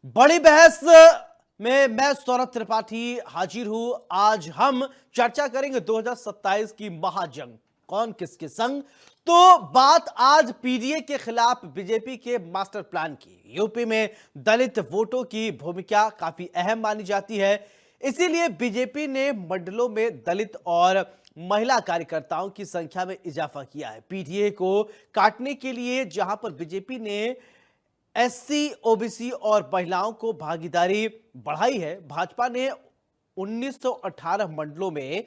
बड़ी बहस में मैं सौरभ त्रिपाठी हाजिर हूं। आज हम चर्चा करेंगे 2027 की महाजंग, कौन किसके संग। तो बात आज पीडीए के खिलाफ बीजेपी के मास्टर प्लान की। यूपी में दलित वोटों की भूमिका काफी अहम मानी जाती है, इसीलिए बीजेपी ने मंडलों में दलित और महिला कार्यकर्ताओं की संख्या में इजाफा किया है। पीडीए को काटने के लिए जहां पर बीजेपी ने एससी, ओबीसी और महिलाओं को भागीदारी बढ़ाई है, भाजपा ने 1918 मंडलों में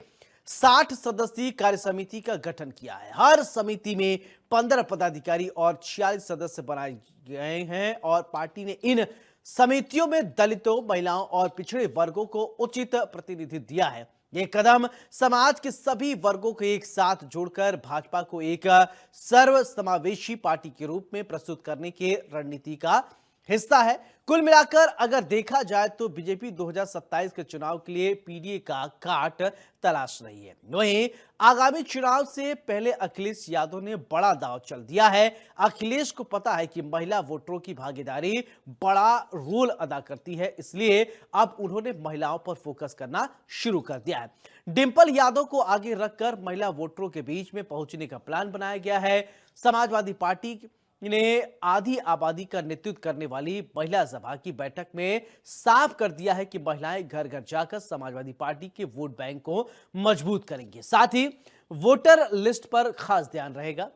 60 सदस्यीय कार्य समिति का गठन किया है। हर समिति में 15 पदाधिकारी और 46 सदस्य बनाए गए हैं और पार्टी ने इन समितियों में दलितों, महिलाओं और पिछड़े वर्गों को उचित प्रतिनिधित्व दिया है। यह कदम समाज के सभी वर्गों को एक साथ जोड़कर भाजपा को एक सर्वसमावेशी पार्टी के रूप में प्रस्तुत करने की रणनीति का हिस्सा है। कुल मिलाकर अगर देखा जाए तो बीजेपी 2027 के चुनाव के लिए पीडीए का काट तलाश रही है। वहीं आगामी चुनाव से पहले अखिलेश यादव ने बड़ा दांव चल दिया है। अखिलेश को पता है कि महिला वोटरों की भागीदारी बड़ा रोल अदा करती है, इसलिए अब उन्होंने महिलाओं पर फोकस करना शुरू कर दिया है। डिंपल यादव को आगे रखकर महिला वोटरों के बीच में पहुंचने का प्लान बनाया गया है। समाजवादी पार्टी ने आधी आबादी का नेतृत्व करने वाली महिला सभा की बैठक में साफ कर दिया है कि महिलाएं घर घर जाकर समाजवादी पार्टी के वोट बैंक को मजबूत करेंगी। साथ ही वोटर लिस्ट पर खास ध्यान रहेगा।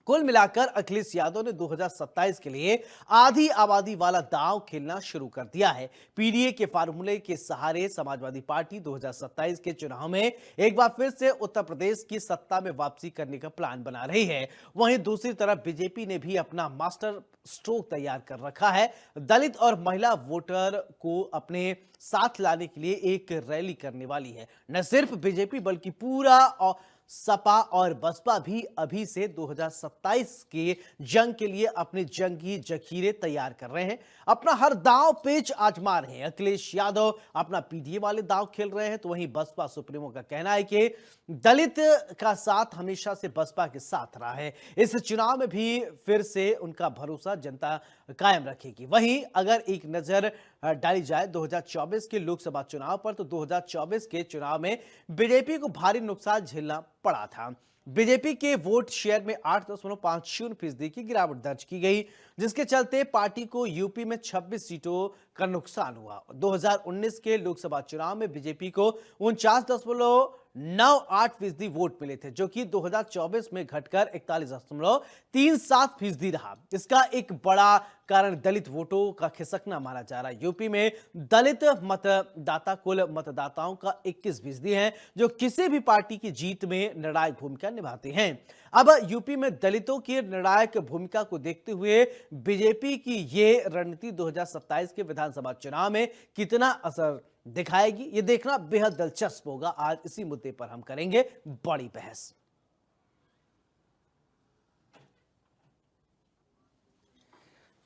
कुल मिलाकर अखिलेश यादव ने 2027 के लिए आधी आबादी वाला दांव खेलना शुरू कर दिया है। पीडीए के फार्मूले के सहारे समाजवादी पार्टी 2027 के चुनाव में एक बार फिर से उत्तर प्रदेश की सत्ता में वापसी करने का प्लान बना रही है। वहीं दूसरी तरफ बीजेपी ने भी अपना मास्टर स्ट्रोक तैयार कर रखा है। दलित और महिला वोटर को अपने साथ लाने के लिए एक रैली करने वाली है। न सिर्फ बीजेपी बल्कि पूरा और सपा और बसपा भी अभी से 2027 के जंग के लिए अपने जंगी जखीरे तैयार कर रहे हैं, अपना हर दांव पेच आजमा रहे हैं। अखिलेश यादव अपना पीडीए वाले दांव खेल रहे हैं, तो वहीं बसपा सुप्रीमो का कहना है कि दलित का साथ हमेशा से बसपा के साथ रहा है, इस चुनाव में भी फिर से उनका भरोसा जनता कायम रखेगी। वहीं अगर एक नजर डाली जाए 2024 के लोकसभा चुनाव पर, तो 2024 के चुनाव में बीजेपी को भारी नुकसान झेलना पड़ा था। बीजेपी के वोट शेयर में 8.50% की गिरावट दर्ज की गई, जिसके चलते पार्टी को यूपी में 26 सीटों का नुकसान हुआ। 2019 के लोकसभा चुनाव में बीजेपी को 49.98% वोट मिले थे, जो कि 2024 में घटकर 41.37% रहा। इसका एक बड़ा कारण दलित वोटों का खिसकना माना जा रहा है। यूपी में दलित मतदाता कुल मतदाताओं का 21% है, जो किसी भी पार्टी की जीत में निर्णायक भूमिका निभाते हैं। अब यूपी में दलितों की निर्णायक भूमिका को देखते हुए बीजेपी की ये रणनीति 2027 के विधानसभा चुनाव में कितना असर दिखाएगी, ये देखना बेहद दिलचस्प होगा। आज इसी मुद्दे पर हम करेंगे बड़ी बहस।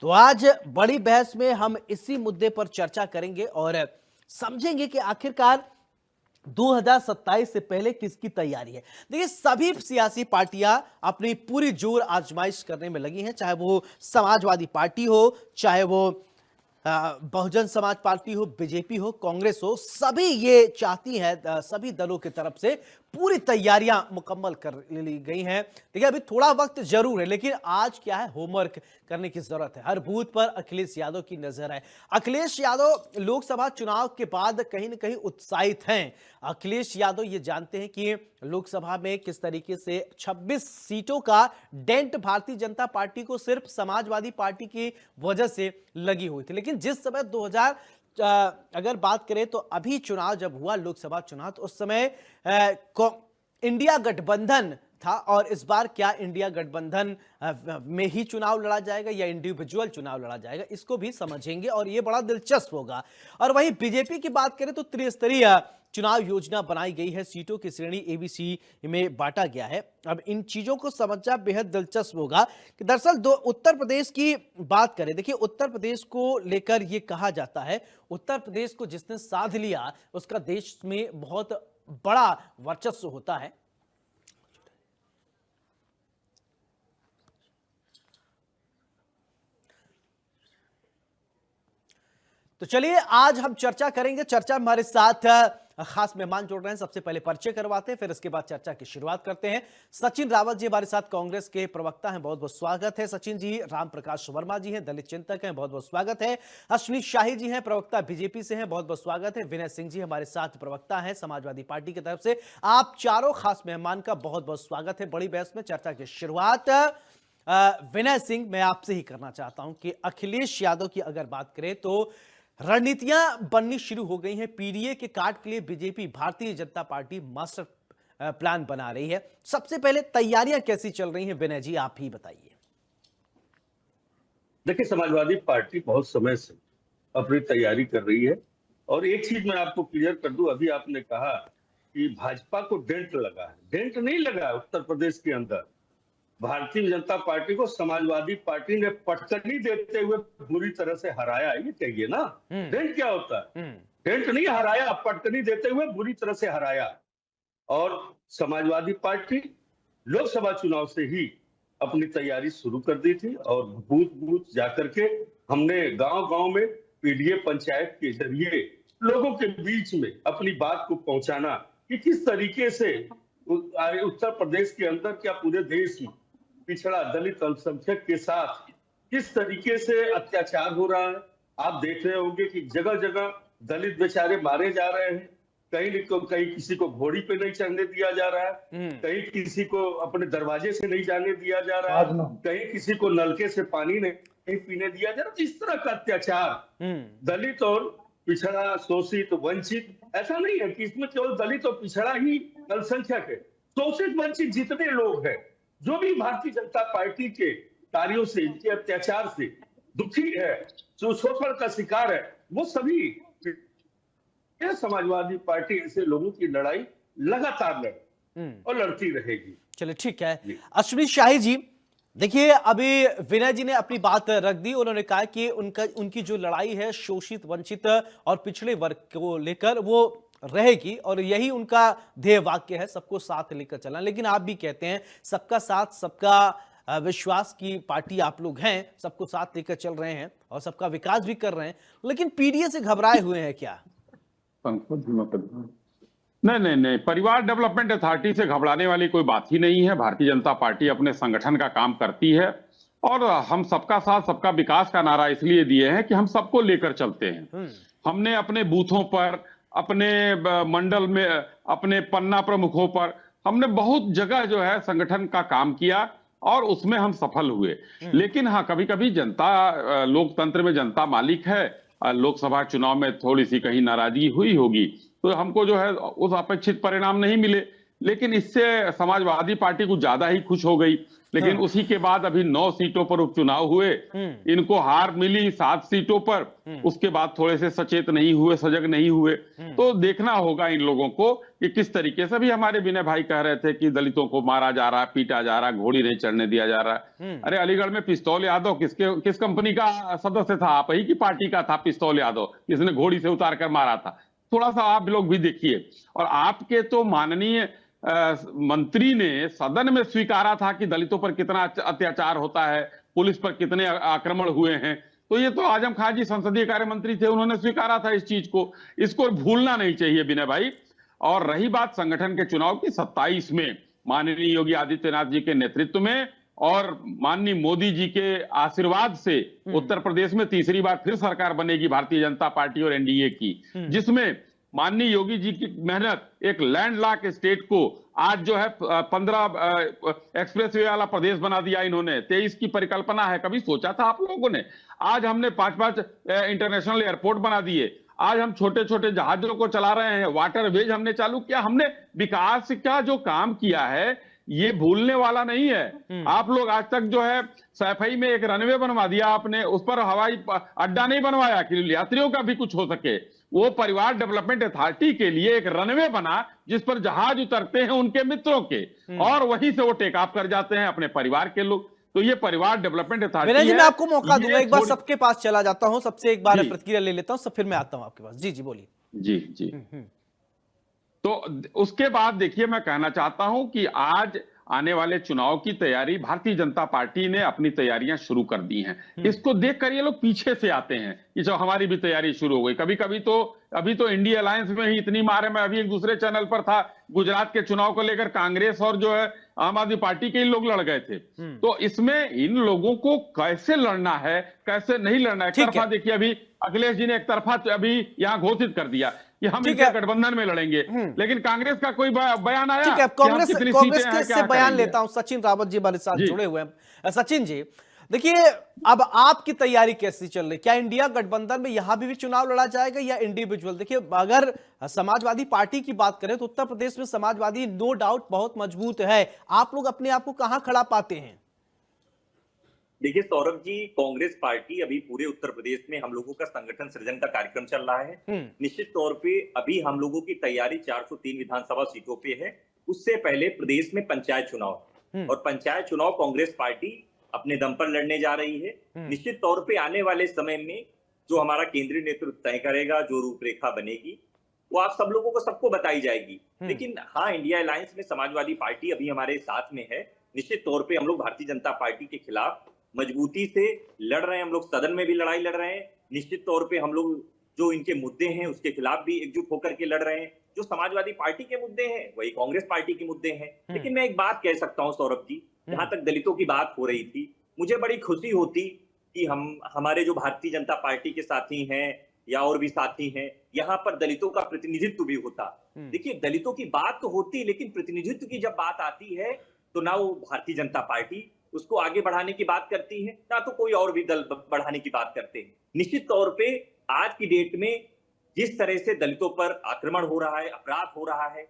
तो आज बड़ी बहस में हम इसी मुद्दे पर चर्चा करेंगे और समझेंगे कि आखिरकार 2027 से पहले किसकी तैयारी है। देखिए, सभी सियासी पार्टियां अपनी पूरी जोर आजमाइश करने में लगी हैं, चाहे वो समाजवादी पार्टी हो, चाहे वो बहुजन समाज पार्टी हो, बीजेपी हो, कांग्रेस हो, सभी ये चाहती है, सभी दलों की तरफ से पूरी तैयारियां मुकम्मल कर ली गई हैं। देखिए, अभी थोड़ा वक्त जरूर है, लेकिन आज क्या है, होमवर्क करने की जरूरत है। हर बूथ पर अखिलेश यादव की नजर है। अखिलेश यादव लोकसभा चुनाव के बाद कहीं ना कहीं उत्साहित हैं। अखिलेश यादव ये जानते हैं कि लोकसभा में किस तरीके से 26 सीटों का डेंट भारतीय जनता पार्टी को सिर्फ समाजवादी पार्टी की वजह से लगी हुई थी। लेकिन जिस समय 2000 अगर बात करें तो अभी चुनाव जब हुआ लोकसभा चुनाव, तो उस समय इंडिया गठबंधन था, और इस बार क्या इंडिया गठबंधन में ही चुनाव लड़ा जाएगा या इंडिविजुअल चुनाव लड़ा जाएगा, इसको भी समझेंगे और ये बड़ा दिलचस्प होगा। और वहीं बीजेपी की बात करें तो त्रिस्तरीय चुनाव योजना बनाई गई है, सीटों की श्रेणी एबीसी में बांटा गया है। अब इन चीजों को समझना बेहद दिलचस्प होगा कि दरअसल दो उत्तर प्रदेश की बात करें। देखिए, उत्तर प्रदेश को लेकर यह कहा जाता है, उत्तर प्रदेश को जिसने साध लिया उसका देश में बहुत बड़ा वर्चस्व होता है। तो चलिए आज हम चर्चा करेंगे। चर्चा में हमारे साथ खास मेहमान जुड़ रहे हैं। सबसे पहले परिचय करवाते हैं, फिर इसके बाद चर्चा की शुरुआत करते हैं। सचिन रावत जी हमारे साथ कांग्रेस के प्रवक्ता हैं, बहुत बहुत स्वागत है सचिन जी। राम प्रकाश वर्मा जी हैं, दलित चिंतक हैं, बहुत बहुत स्वागत है। अश्विनी शाही जी हैं, प्रवक्ता बीजेपी से हैं, बहुत बहुत स्वागत है। विनय सिंह जी हमारे साथ प्रवक्ता हैं समाजवादी पार्टी की तरफ से। आप चारों खास मेहमान का बहुत बहुत स्वागत है। बड़ी बहस में चर्चा की शुरुआत विनय सिंह मैं आपसे ही करना चाहता हूं कि अखिलेश यादव की अगर बात करें तो रणनीतियां बननी शुरू हो गई हैं। पीडीए के काट के लिए BJP Bharatiya Janata party master plan बना रही है। सबसे पहले तैयारियां कैसी चल रही हैं विनय जी, आप ही बताइए। देखिए, समाजवादी पार्टी बहुत समय से अपनी तैयारी कर रही है और एक चीज मैं आपको क्लियर कर दूं। अभी आपने कहा कि भाजपा को डेंट लगा है। डेंट नहीं लगा है उत्तर प्रदेश के अंदर। भारतीय जनता पार्टी को समाजवादी पार्टी ने पटकनी देते हुए बुरी तरह से हराया। ये कहिए ना, डेंट क्या होता है? डेंट नहीं, हराया, पटकनी देते हुए बुरी तरह से हराया। और समाजवादी पार्टी लोकसभा चुनाव से ही अपनी तैयारी शुरू कर दी थी और बूथ बूथ जाकर के हमने गांव गांव में पीडीए पंचायत के जरिए लोगों के बीच में अपनी बात को पहुंचाना कि किस तरीके से उत्तर प्रदेश के अंदर क्या पूरे देश में पिछड़ा दलित अल्पसंख्यक के साथ किस तरीके से अत्याचार हो रहा है। आप देख रहे होंगे कि जगह जगह दलित बेचारे मारे जा रहे हैं। कहीं किसी को घोड़ी पे नहीं चढ़ने दिया जा रहा है, कहीं किसी को अपने दरवाजे से नहीं जाने दिया जा रहा है, कहीं किसी को नलके से पानी नहीं पीने दिया जा रहा। तो इस तरह का अत्याचार दलित और पिछड़ा, शोषित, वंचित, ऐसा नहीं है कि इसमें केवल दलित और पिछड़ा ही अल्पसंख्यक है। शोषित वंचित जितने लोग हैं, जो भी भारतीय जनता पार्टी के कार्यों से, इनके अत्याचार से दुखी है, जो शोषण का शिकार है, वो सभी समाजवादी पार्टी ऐसे लोगों की लड़ाई लगातार लड़े और लड़ती रहेगी। चलिए ठीक है। अश्विनी शाही जी, देखिए अभी विनय जी ने अपनी बात रख दी। उन्होंने कहा कि उनकी जो लड़ाई है शोषित, वंचित और पिछड़े वर्ग को लेकर वो रहेगी और यही उनका ध्येय वाक्य है, सबको साथ लेकर चलना। लेकिन आप भी कहते हैं सबका साथ सबका विश्वास की पार्टी आप लोग हैं, सबको साथ लेकर चल रहे हैं और सबका विकास भी कर रहे हैं। लेकिन पीडीए से घबराए हुए हैं क्या? नहीं, परिवार डेवलपमेंट अथॉरिटी से घबराने वाली कोई बात ही नहीं है। भारतीय जनता पार्टी अपने संगठन का काम करती है और हम सबका साथ सबका विकास का नारा इसलिए दिए हैं कि हम सबको लेकर चलते हैं। हमने अपने बूथों पर, अपने मंडल में, अपने पन्ना प्रमुखों पर, हमने बहुत जगह जो है संगठन का काम किया और उसमें हम सफल हुए। लेकिन हाँ, कभी कभी जनता, लोकतंत्र में जनता मालिक है। लोकसभा चुनाव में थोड़ी सी कहीं नाराजगी हुई होगी तो हमको जो है उस अपेक्षित परिणाम नहीं मिले, लेकिन इससे समाजवादी पार्टी कुछ ज्यादा ही खुश हो गई। लेकिन उसी के बाद अभी 9 सीटों पर उपचुनाव हुए, इनको हार मिली 7 सीटों पर। उसके बाद थोड़े से सचेत नहीं हुए, सजग नहीं हुए। तो देखना होगा इन लोगों को कि किस तरीके से। भी हमारे विनय भाई कह रहे थे कि दलितों को मारा जा रहा है, पीटा जा रहा है, घोड़ी नहीं चढ़ने दिया जा रहा है। अरे अलीगढ़ में पिस्तौल यादव किस कंपनी का सदस्य था? आप ही की पार्टी का था पिस्तौल यादव, जिसने घोड़ी से उतार कर मारा था। थोड़ा सा आप लोग भी देखिए। और आपके तो माननीय मंत्री ने सदन में स्वीकारा था कि दलितों पर कितना अत्याचार होता है, पुलिस पर कितने आक्रमण हुए हैं। तो ये तो आजम खान जी संसदीय कार्य मंत्री थे, उन्होंने स्वीकारा था इस चीज को। इसको भूलना नहीं चाहिए विनय भाई। और रही बात संगठन के चुनाव की, 27 में माननीय योगी आदित्यनाथ जी के नेतृत्व में और माननीय मोदी जी के आशीर्वाद से उत्तर प्रदेश में तीसरी बार फिर सरकार बनेगी भारतीय जनता पार्टी और एनडीए की, जिसमें माननीय योगी जी की मेहनत, एक लैंडलॉक स्टेट को आज जो है 15 एक्सप्रेसवे वाला प्रदेश बना दिया इन्होंने। 23 की परिकल्पना है, कभी सोचा था आप लोगों ने? आज हमने 5 इंटरनेशनल एयरपोर्ट बना दिए। आज हम छोटे छोटे जहाजों को चला रहे हैं, वाटरवेज हमने चालू किया। हमने विकास का जो काम किया है ये भूलने वाला नहीं है। आप लोग आज तक जो है सैफई में एक रनवे बनवा दिया आपने, उस पर हवाई अड्डा नहीं बनवाया कि यात्रियों का भी कुछ हो सके। वो परिवार डेवलपमेंट अथॉरिटी के लिए एक रनवे बना जिस पर जहाज उतरते हैं उनके मित्रों के, और वहीं से वो टेक ऑफ कर जाते हैं अपने परिवार के लोग। तो ये परिवार डेवलपमेंट अथॉरिटी है। मैं आपको मौका दूंगा, एक बार सबके पास चला जाता हूं, सबसे एक बार प्रतिक्रिया ले लेता हूं, सब फिर मैं आता हूं आपके पास। जी बोलिए। जी। तो उसके बाद देखिए, मैं कहना चाहता हूं कि आज आने वाले चुनाव की तैयारी भारतीय जनता पार्टी ने अपनी तैयारियां शुरू कर दी हैं। इसको देखकर ये लोग पीछे से आते हैं कि जो हमारी भी तैयारी शुरू हो गई। कभी कभी तो अभी तो इंडिया अलायंस में ही इतनी मार है। मैं अभी एक दूसरे चैनल पर था, गुजरात के चुनाव को लेकर कांग्रेस और जो है आम आदमी पार्टी के ही लोग लड़ गए थे। तो इसमें इन लोगों को कैसे लड़ना है, कैसे नहीं लड़ना है, ठीक है। तरफा देखिए, अभी अखिलेश जी ने एक तरफा अभी यहाँ घोषित कर दिया कि हम ठीक इनके है। गठबंधन में लड़ेंगे, लेकिन कांग्रेस का कोई बयान आया ठीक है, कि हम कांग्रेस कितनी कांग्रेस सीटें के हैं, से क्या बयान करेंगे। लेता हूं। सचिन रावत जी हमारे साथ जी। जुड़े हुए हैं। सचिन जी, देखिए अब आपकी तैयारी कैसी चल रही? क्या इंडिया गठबंधन में यहां भी चुनाव लड़ा जाएगा या इंडिविजुअल? देखिए, अगर समाजवादी पार्टी की बात करें तो उत्तर प्रदेश में समाजवादी नो डाउट बहुत मजबूत है। आप लोग अपने आप को कहां खड़ा पाते हैं? देखिए सौरभ जी, कांग्रेस पार्टी अभी पूरे उत्तर प्रदेश में हम लोगों का संगठन सृजन का कार्यक्रम चल रहा है। निश्चित तौर पे अभी हम लोगों की तैयारी 403 विधानसभा सीटों पे है। उससे पहले प्रदेश में पंचायत चुनाव है और पंचायत चुनाव कांग्रेस पार्टी अपने दम पर लड़ने जा रही है। निश्चित तौर पे आने वाले समय में जो हमारा केंद्रीय नेतृत्व तय करेगा, जो रूपरेखा बनेगी, वो आप सब लोगों को सबको बताई जाएगी। लेकिन हाँ, इंडिया अलायंस में समाजवादी पार्टी अभी हमारे साथ में है। निश्चित तौर पे हम लोग भारतीय जनता पार्टी के खिलाफ मजबूती से लड़ रहे हैं। हम लोग सदन में भी लड़ाई लड़ रहे हैं। निश्चित तौर पे हम लोग जो इनके मुद्दे हैं उसके खिलाफ भी एकजुट होकर के लड़ रहे हैं। जो समाजवादी पार्टी के मुद्दे हैं वही कांग्रेस पार्टी के मुद्दे हैं। लेकिन मैं एक बात कह सकता हूं सौरभ जी, जहां तक दलितों की बात हो रही थी, मुझे बड़ी खुशी होती कि हमारे जो भारतीय जनता पार्टी के साथी हैं या और भी साथी हैं, यहाँ पर दलितों का प्रतिनिधित्व भी होता। देखिए, दलितों की बात तो होती, लेकिन प्रतिनिधित्व की जब बात आती है तो ना वो भारतीय जनता पार्टी उसको आगे बढ़ाने की बात करती है, ना तो कोई और भी दल बढ़ाने की बात करते हैं। निश्चित तौर पे आज की डेट में जिस तरह से दलितों पर आक्रमण हो रहा है, अपराध हो रहा है,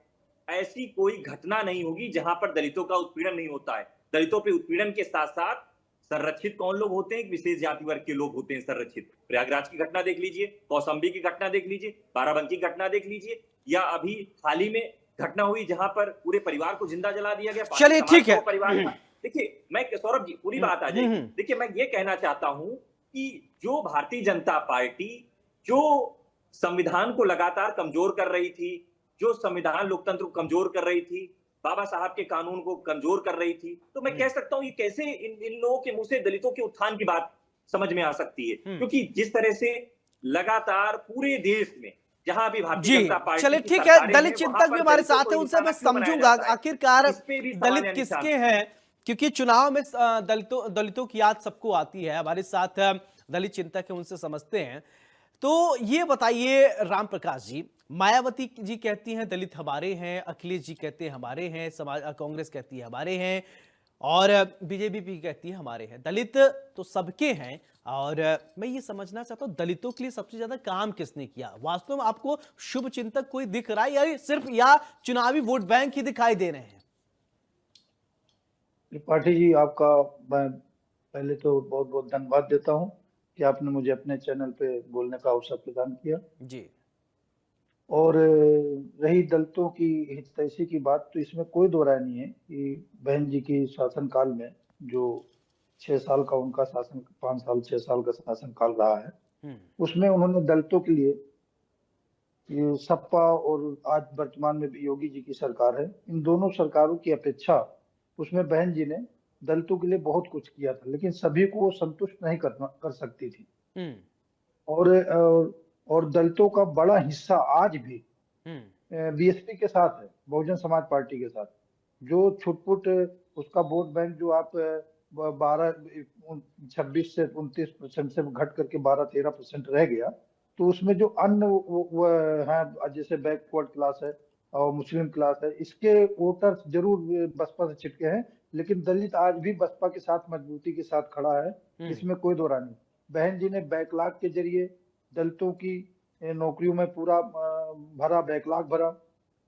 ऐसी कोई घटना नहीं होगी जहां पर दलितों का उत्पीड़न नहीं होता है। दलितों पे उत्पीड़न के साथ साथ संरक्षित कौन लोग होते हैं? एक विशेष जाति वर्ग के लोग होते हैं संरक्षित। प्रयागराज की घटना देख लीजिए, कौशाम्बी की घटना देख लीजिए, बाराबंकी की घटना देख लीजिए, या अभी हाल ही में घटना हुई जहां पर पूरे परिवार को जिंदा जला दिया गया। चलिए, ठीक है। परिवार था। देखिए, मैं सौरभ जी पूरी बात आ जाएगी। देखिए, मैं ये कहना चाहता हूं कि जो भारतीय जनता पार्टी जो संविधान को लगातार कमजोर कर रही थी, जो संविधान लोकतंत्र को कमजोर कर रही थी, बाबा साहब के कानून को कमजोर कर रही थी, तो मैं कह सकता हूं ये कैसे इन लोगों के मुंह से दलितों के उत्थान की बात समझ में आ सकती है। क्योंकि जिस तरह से लगातार पूरे देश में जहां भी भारतीय जनता पार्टी, चलिए ठीक है, दलित चिंतक भी हमारे साथ है, उनसे मैं समझूंगा आखिरकार दलित किसके हैं, क्योंकि चुनाव में दलितों की याद सबको आती है। हमारे साथ दलित चिंतक है, उनसे समझते हैं। तो ये बताइए राम प्रकाश जी, मायावती जी कहती हैं दलित हमारे हैं, अखिलेश जी कहते हैं हमारे हैं, कांग्रेस कहती है हमारे हैं, और बीजेपी भी कहती है हमारे हैं। दलित तो सबके हैं, और मैं ये समझना चाहता हूं दलितों के लिए सबसे ज्यादा काम किसने किया? वास्तव में आपको शुभ चिंतक कोई दिख रहा है या सिर्फ या चुनावी वोट बैंक ही दिखाई दे रहे हैं? त्रिपाठी जी, आपका मैं पहले तो बहुत बहुत धन्यवाद देता हूं कि आपने मुझे अपने चैनल पे बोलने का अवसर प्रदान किया जी। और रही दलितों की हितैषी की बात, तो इसमें कोई दो राय नहीं है कि बहन जी की शासनकाल में जो 6 साल का उनका शासन, 5 साल 6 साल का शासनकाल रहा है, उसमें उन्होंने दलितों के लिए, ये सपा और आज वर्तमान में योगी जी की सरकार है, इन दोनों सरकारों की अपेक्षा उसमें बहन जी ने दलितों के लिए बहुत कुछ किया था, लेकिन सभी को वो संतुष्ट नहीं कर सकती थी। और दलितों का बड़ा हिस्सा आज भी बीएसपी के साथ है, बहुजन समाज पार्टी के साथ। जो छुटपुट उसका वोट बैंक जो आप 26 से 29% से घट करके 12-13% रह गया, तो उसमें जो अन्य है, जैसे बैकवर्ड क्लास है और मुस्लिम क्लास है, इसके वोटर्स जरूर बसपा से छिटके हैं, लेकिन दलित आज भी बसपा के साथ मजबूती के साथ खड़ा है, इसमें कोई दो राय नहीं। बहन जी ने बैकलॉग के जरिए दलितों की नौकरियों में पूरा भरा, बैकलॉग भरा,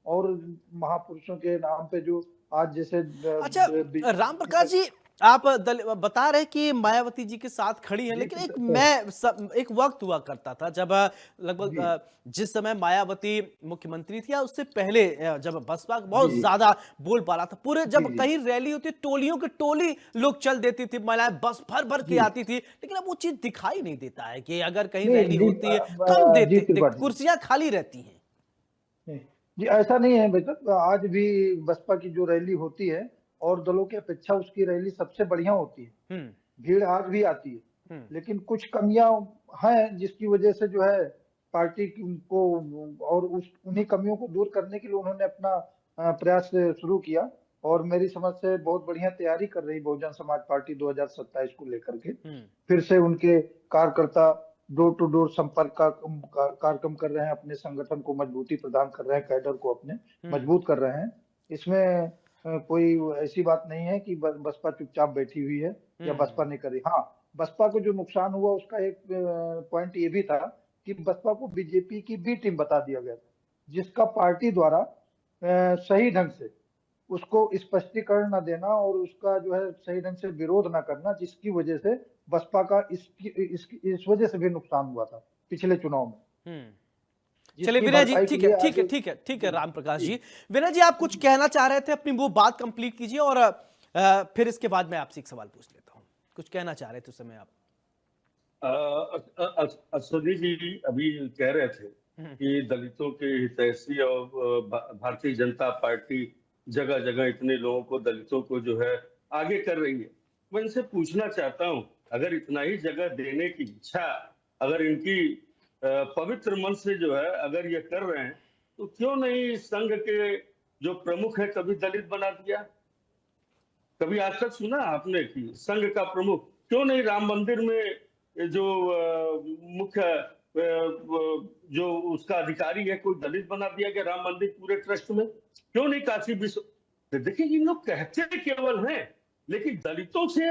और महापुरुषों के नाम पे जो आज जैसे अच्छा राम प्रकाश जी, आप बता रहे कि मायावती जी के साथ खड़ी हैं, लेकिन एक वक्त हुआ करता था जब लगभग जिस समय मायावती मुख्यमंत्री थी या उससे पहले जब बसपा बहुत ज्यादा बोल पा रहा था, पूरे जब कहीं रैली होती टोलियों की टोली लोग चल देती थी, महिलाएं बस भर भर के आती थी, लेकिन अब वो चीज दिखाई नहीं देता है कि अगर कहीं रैली होती है कम देती, कुर्सियां खाली रहती हैं। जी ऐसा नहीं है बेटा, आज भी बसपा की जो रैली होती है और दलों की अपेक्षा उसकी रैली सबसे बढ़िया होती है। भीड़ आज भी आती है, लेकिन कुछ कमियां हैं जिसकी वजह से जो है पार्टी को, और उन्हीं कमियों को दूर करने के लिए उन्होंने अपना प्रयास शुरू किया। और मेरी समझ से बहुत बढ़िया तैयारी कर रही बहुजन समाज पार्टी 2027 को लेकर के। फिर से उनके कार्यकर्ता डोर टू डोर संपर्क का कार्यक्रम कर रहे हैं, अपने संगठन को मजबूती प्रदान कर रहे हैं, कैडर को अपने मजबूत कर रहे हैं। इसमें कोई ऐसी बात नहीं है कि बसपा चुपचाप बैठी हुई है या बसपा नहीं कर रही। हाँ, बसपा को जो नुकसान हुआ उसका एक पॉइंट ये भी था कि बसपा को बीजेपी की बी टीम बता दिया गया था, जिसका पार्टी द्वारा सही ढंग से उसको स्पष्टीकरण न देना और उसका जो है सही ढंग से विरोध न करना, जिसकी वजह से बसपा का इस वजह से भी नुकसान हुआ था पिछले चुनाव में। चलिए विनय जी, ठीक है राम प्रकाश जी। विनय जी, आप कुछ कहना चाह रहे थे, अपनी वो बात कंप्लीट कीजिए और फिर इसके बाद मैं आपसे एक सवाल पूछ लेता हूँ। कुछ कहना चाह रहे थे उस समय आप। अश्वनी जी अभी कह रहे थे कि दलितों के हितैषी और भारतीय जनता पार्टी जगह जगह इतने लोगों को, दलितों को जो है आगे कर रही है। मैं इनसे पूछना चाहता हूं, अगर इतना ही जगह देने की इच्छा अगर इनकी पवित्र मन से जो है अगर ये कर रहे हैं, तो क्यों नहीं संघ के जो प्रमुख है कभी दलित बना दिया? कभी आज तक सुना आपने कि संघ का प्रमुख क्यों नहीं राम मंदिर में जो मुख्य जो उसका अधिकारी है कोई दलित बना दिया गया राम मंदिर पूरे ट्रस्ट में? क्यों नहीं काशी विश्व? देखिए, इन लोग कहते केवल हैं, लेकिन दलितों से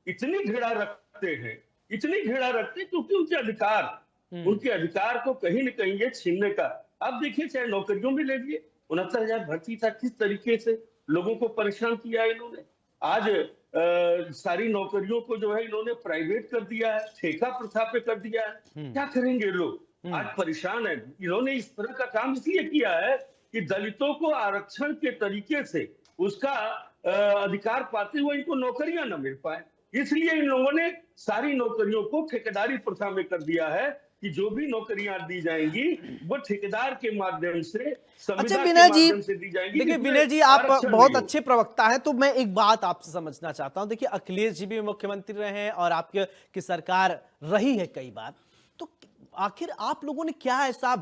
इतनी घृणा रखते हैं, इतनी घृणा रखते हैं क्योंकि उनके अधिकार को कहीं न कहीं ये छीनने का। आप देखिए, चाहे नौकरियों में ले लिए 69,000 भर्ती था, किस तरीके से लोगों को परेशान किया है इन्होंने। आज सारी नौकरियों को जो है इन्होंने प्राइवेट कर दिया है, ठेका प्रथा पे कर दिया है। क्या करेंगे लोग? आज परेशान है। इन्होंने इस तरह का काम इसलिए किया है कि दलितों को आरक्षण के तरीके से उसका अधिकार पाते हुए इनको नौकरियां न मिल पाए, इसलिए इन लोगों ने सारी नौकरियों को ठेकेदारी प्रथा में कर दिया है कि जो भी नौकरियां दी जाएंगी वो ठेकेदार के माध्यम से, अच्छा विनय जी, देखिए विनय जी, आप बहुत अच्छे प्रवक्ता हैं, तो मैं एक बात आपसे समझना चाहता हूं। देखिए, अखिलेश जी भी मुख्यमंत्री रहे हैं और आपकी सरकार रही है कई बार, तो आखिर आप लोगों ने क्या ऐसा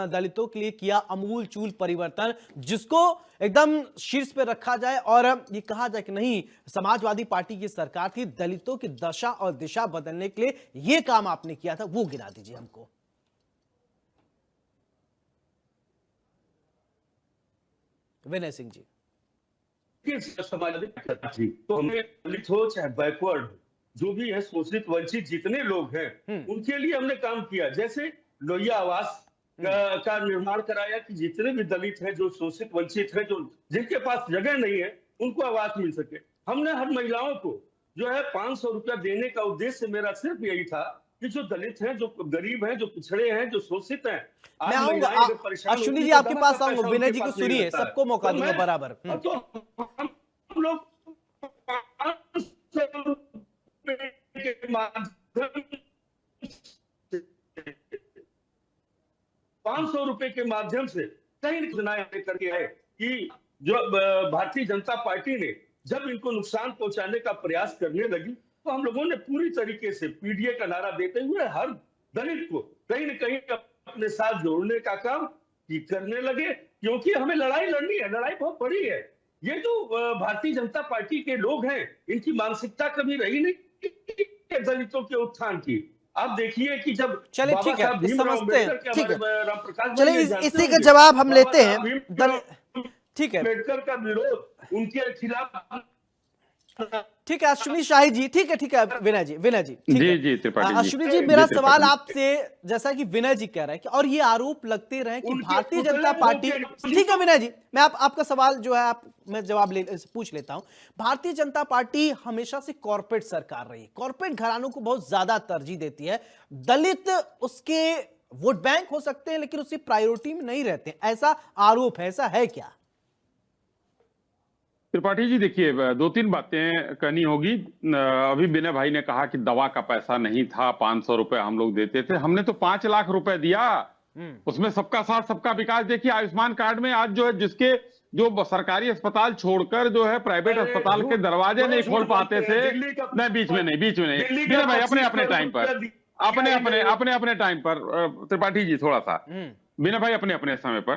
दलितों के लिए किया अमूल चूल परिवर्तन जिसको एकदम शीर्ष पे रखा जाए और ये कहा जाए कि नहीं, समाजवादी पार्टी की सरकार थी, दलितों की दशा और दिशा बदलने के लिए ये काम आपने किया था, वो गिना दीजिए हमको। विनय सिंह जी। समाजवादी तो हमें दलित हो चाहे बैकवर्ड हो, जो भी है शोषित वंचित जितने लोग हैं उनके लिए हमने काम किया। जैसे लोहिया आवास का निर्माण कराया कि जितने भी दलित हैं, जो शोषित वंचित हैं, जो जिनके पास जगह नहीं है, उनको आवास मिल सके। हमने हर महिलाओं को जो है 500 रुपया देने का उद्देश्य मेरा सिर्फ यही था कि जो दलित हैं, जो गरीब हैं, जो पिछड़े हैं, जो शोषित हैं। मैं आऊंगा अश्विनी जी, आपके पास आऊंगा। विनय जी को सुनिए, सबको मौका दूंगा बराबर। तो हम लोग 500 रुपए के माध्यम से कई योजनाएं करके है कि जो भारतीय जनता पार्टी ने जब इनको नुकसान पहुंचाने का प्रयास करने लगी, तो हम लोगों ने पूरी तरीके से पीडीए का नारा देते हुए हर दलित को कहीं न कहीं अपने साथ जोड़ने का काम करने लगे, क्योंकि हमें लड़ाई लड़नी है। लड़ाई बहुत बड़ी है। ये जो भारतीय जनता पार्टी के लोग हैं, इनकी मानसिकता कभी रही नहीं दलितों के उत्थान की। आप देखिए कि जब चलिए ठीक है, समझते हैं, ठीक है, रामप्रकाश, चलिए इसी का जवाब हम लेते हैं। ठीक है, अम्बेडकर का विरोध उनके खिलाफ। ठीक है अश्विनी शाही जी, ठीक है विनय जी, जी त्रिपाठी जी। अश्विनी जी, मेरा सवाल आपसे, जैसा कि विनय जी कह रहे हैं कि और ये आरोप लगते रहे कि भारतीय जनता पार्टी, ठीक है विनय जी, मैं आपका सवाल जो है मैं जवाब पूछ लेता हूं। भारतीय जनता पार्टी हमेशा से कॉर्पोरेट सरकार रही, कॉर्पोरेट घरानों को बहुत ज्यादा तरजीह देती है। दलित उसके वोट बैंक हो सकते हैं लेकिन उसकी प्रायोरिटी में नहीं रहते, ऐसा आरोप है, ऐसा है क्या? त्रिपाठी जी देखिए, 2-3 बातें कहनी होगी। अभी विनय भाई ने कहा कि दवा का पैसा नहीं था, 500 रुपए हम लोग देते थे। हमने तो 5 लाख रुपए दिया, उसमें सबका साथ सबका विकास। देखिए आयुष्मान कार्ड में आज जो है जिसके जो सरकारी अस्पताल छोड़कर जो है प्राइवेट अरे अस्पताल के झूठ, दरवाजे बड़े नहीं खोल झूठ पाते बोलते हैं। थे। दिल्ली का नहीं, बीच में नहीं दिल्ली बिना का भाई, अपने 25 अपने टाइम करोड़ पर, रुपया अपने टाइम पर, त्रिपाठी जी थोड़ा सा, बिना भाई अपने अपने समय पर।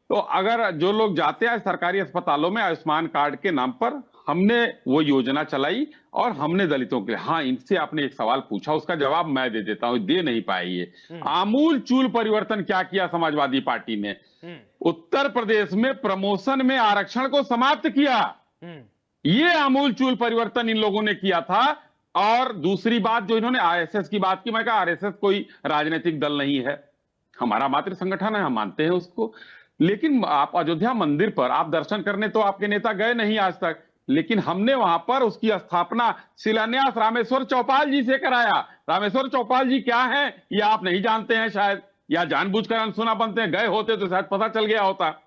तो अगर जो लोग जाते हैं सरकारी अस्पतालों में आयुष्मान कार्ड के नाम पर, हमने वो योजना चलाई और हमने दलितों के लिए, हाँ, इनसे आपने एक सवाल पूछा, उसका जवाब मैं दे देता हूं, दे नहीं पाई ये। आमूल चूल परिवर्तन क्या किया समाजवादी पार्टी ने? उत्तर प्रदेश में प्रमोशन में आरक्षण को समाप्त किया। ये आमूल चूल परिवर्तन इन लोगों ने किया था। और दूसरी बात जो इन्होंने आरएसएस की बात की, मैं कहा आरएसएस कोई राजनीतिक दल नहीं है, हमारा मातृ संगठन है, हम मानते हैं उसको। लेकिन आप अयोध्या मंदिर पर आप दर्शन करने तो आपके नेता गए नहीं आज तक, लेकिन हमने वहां पर उसकी स्थापना, शिलान्यास रामेश्वर चौपाल जी से कराया। रामेश्वर चौपाल जी क्या है ये आप नहीं जानते हैं शायद, या जानबूझकर अनसुना बनते हैं, गए होते तो शायद पता चल गया होता।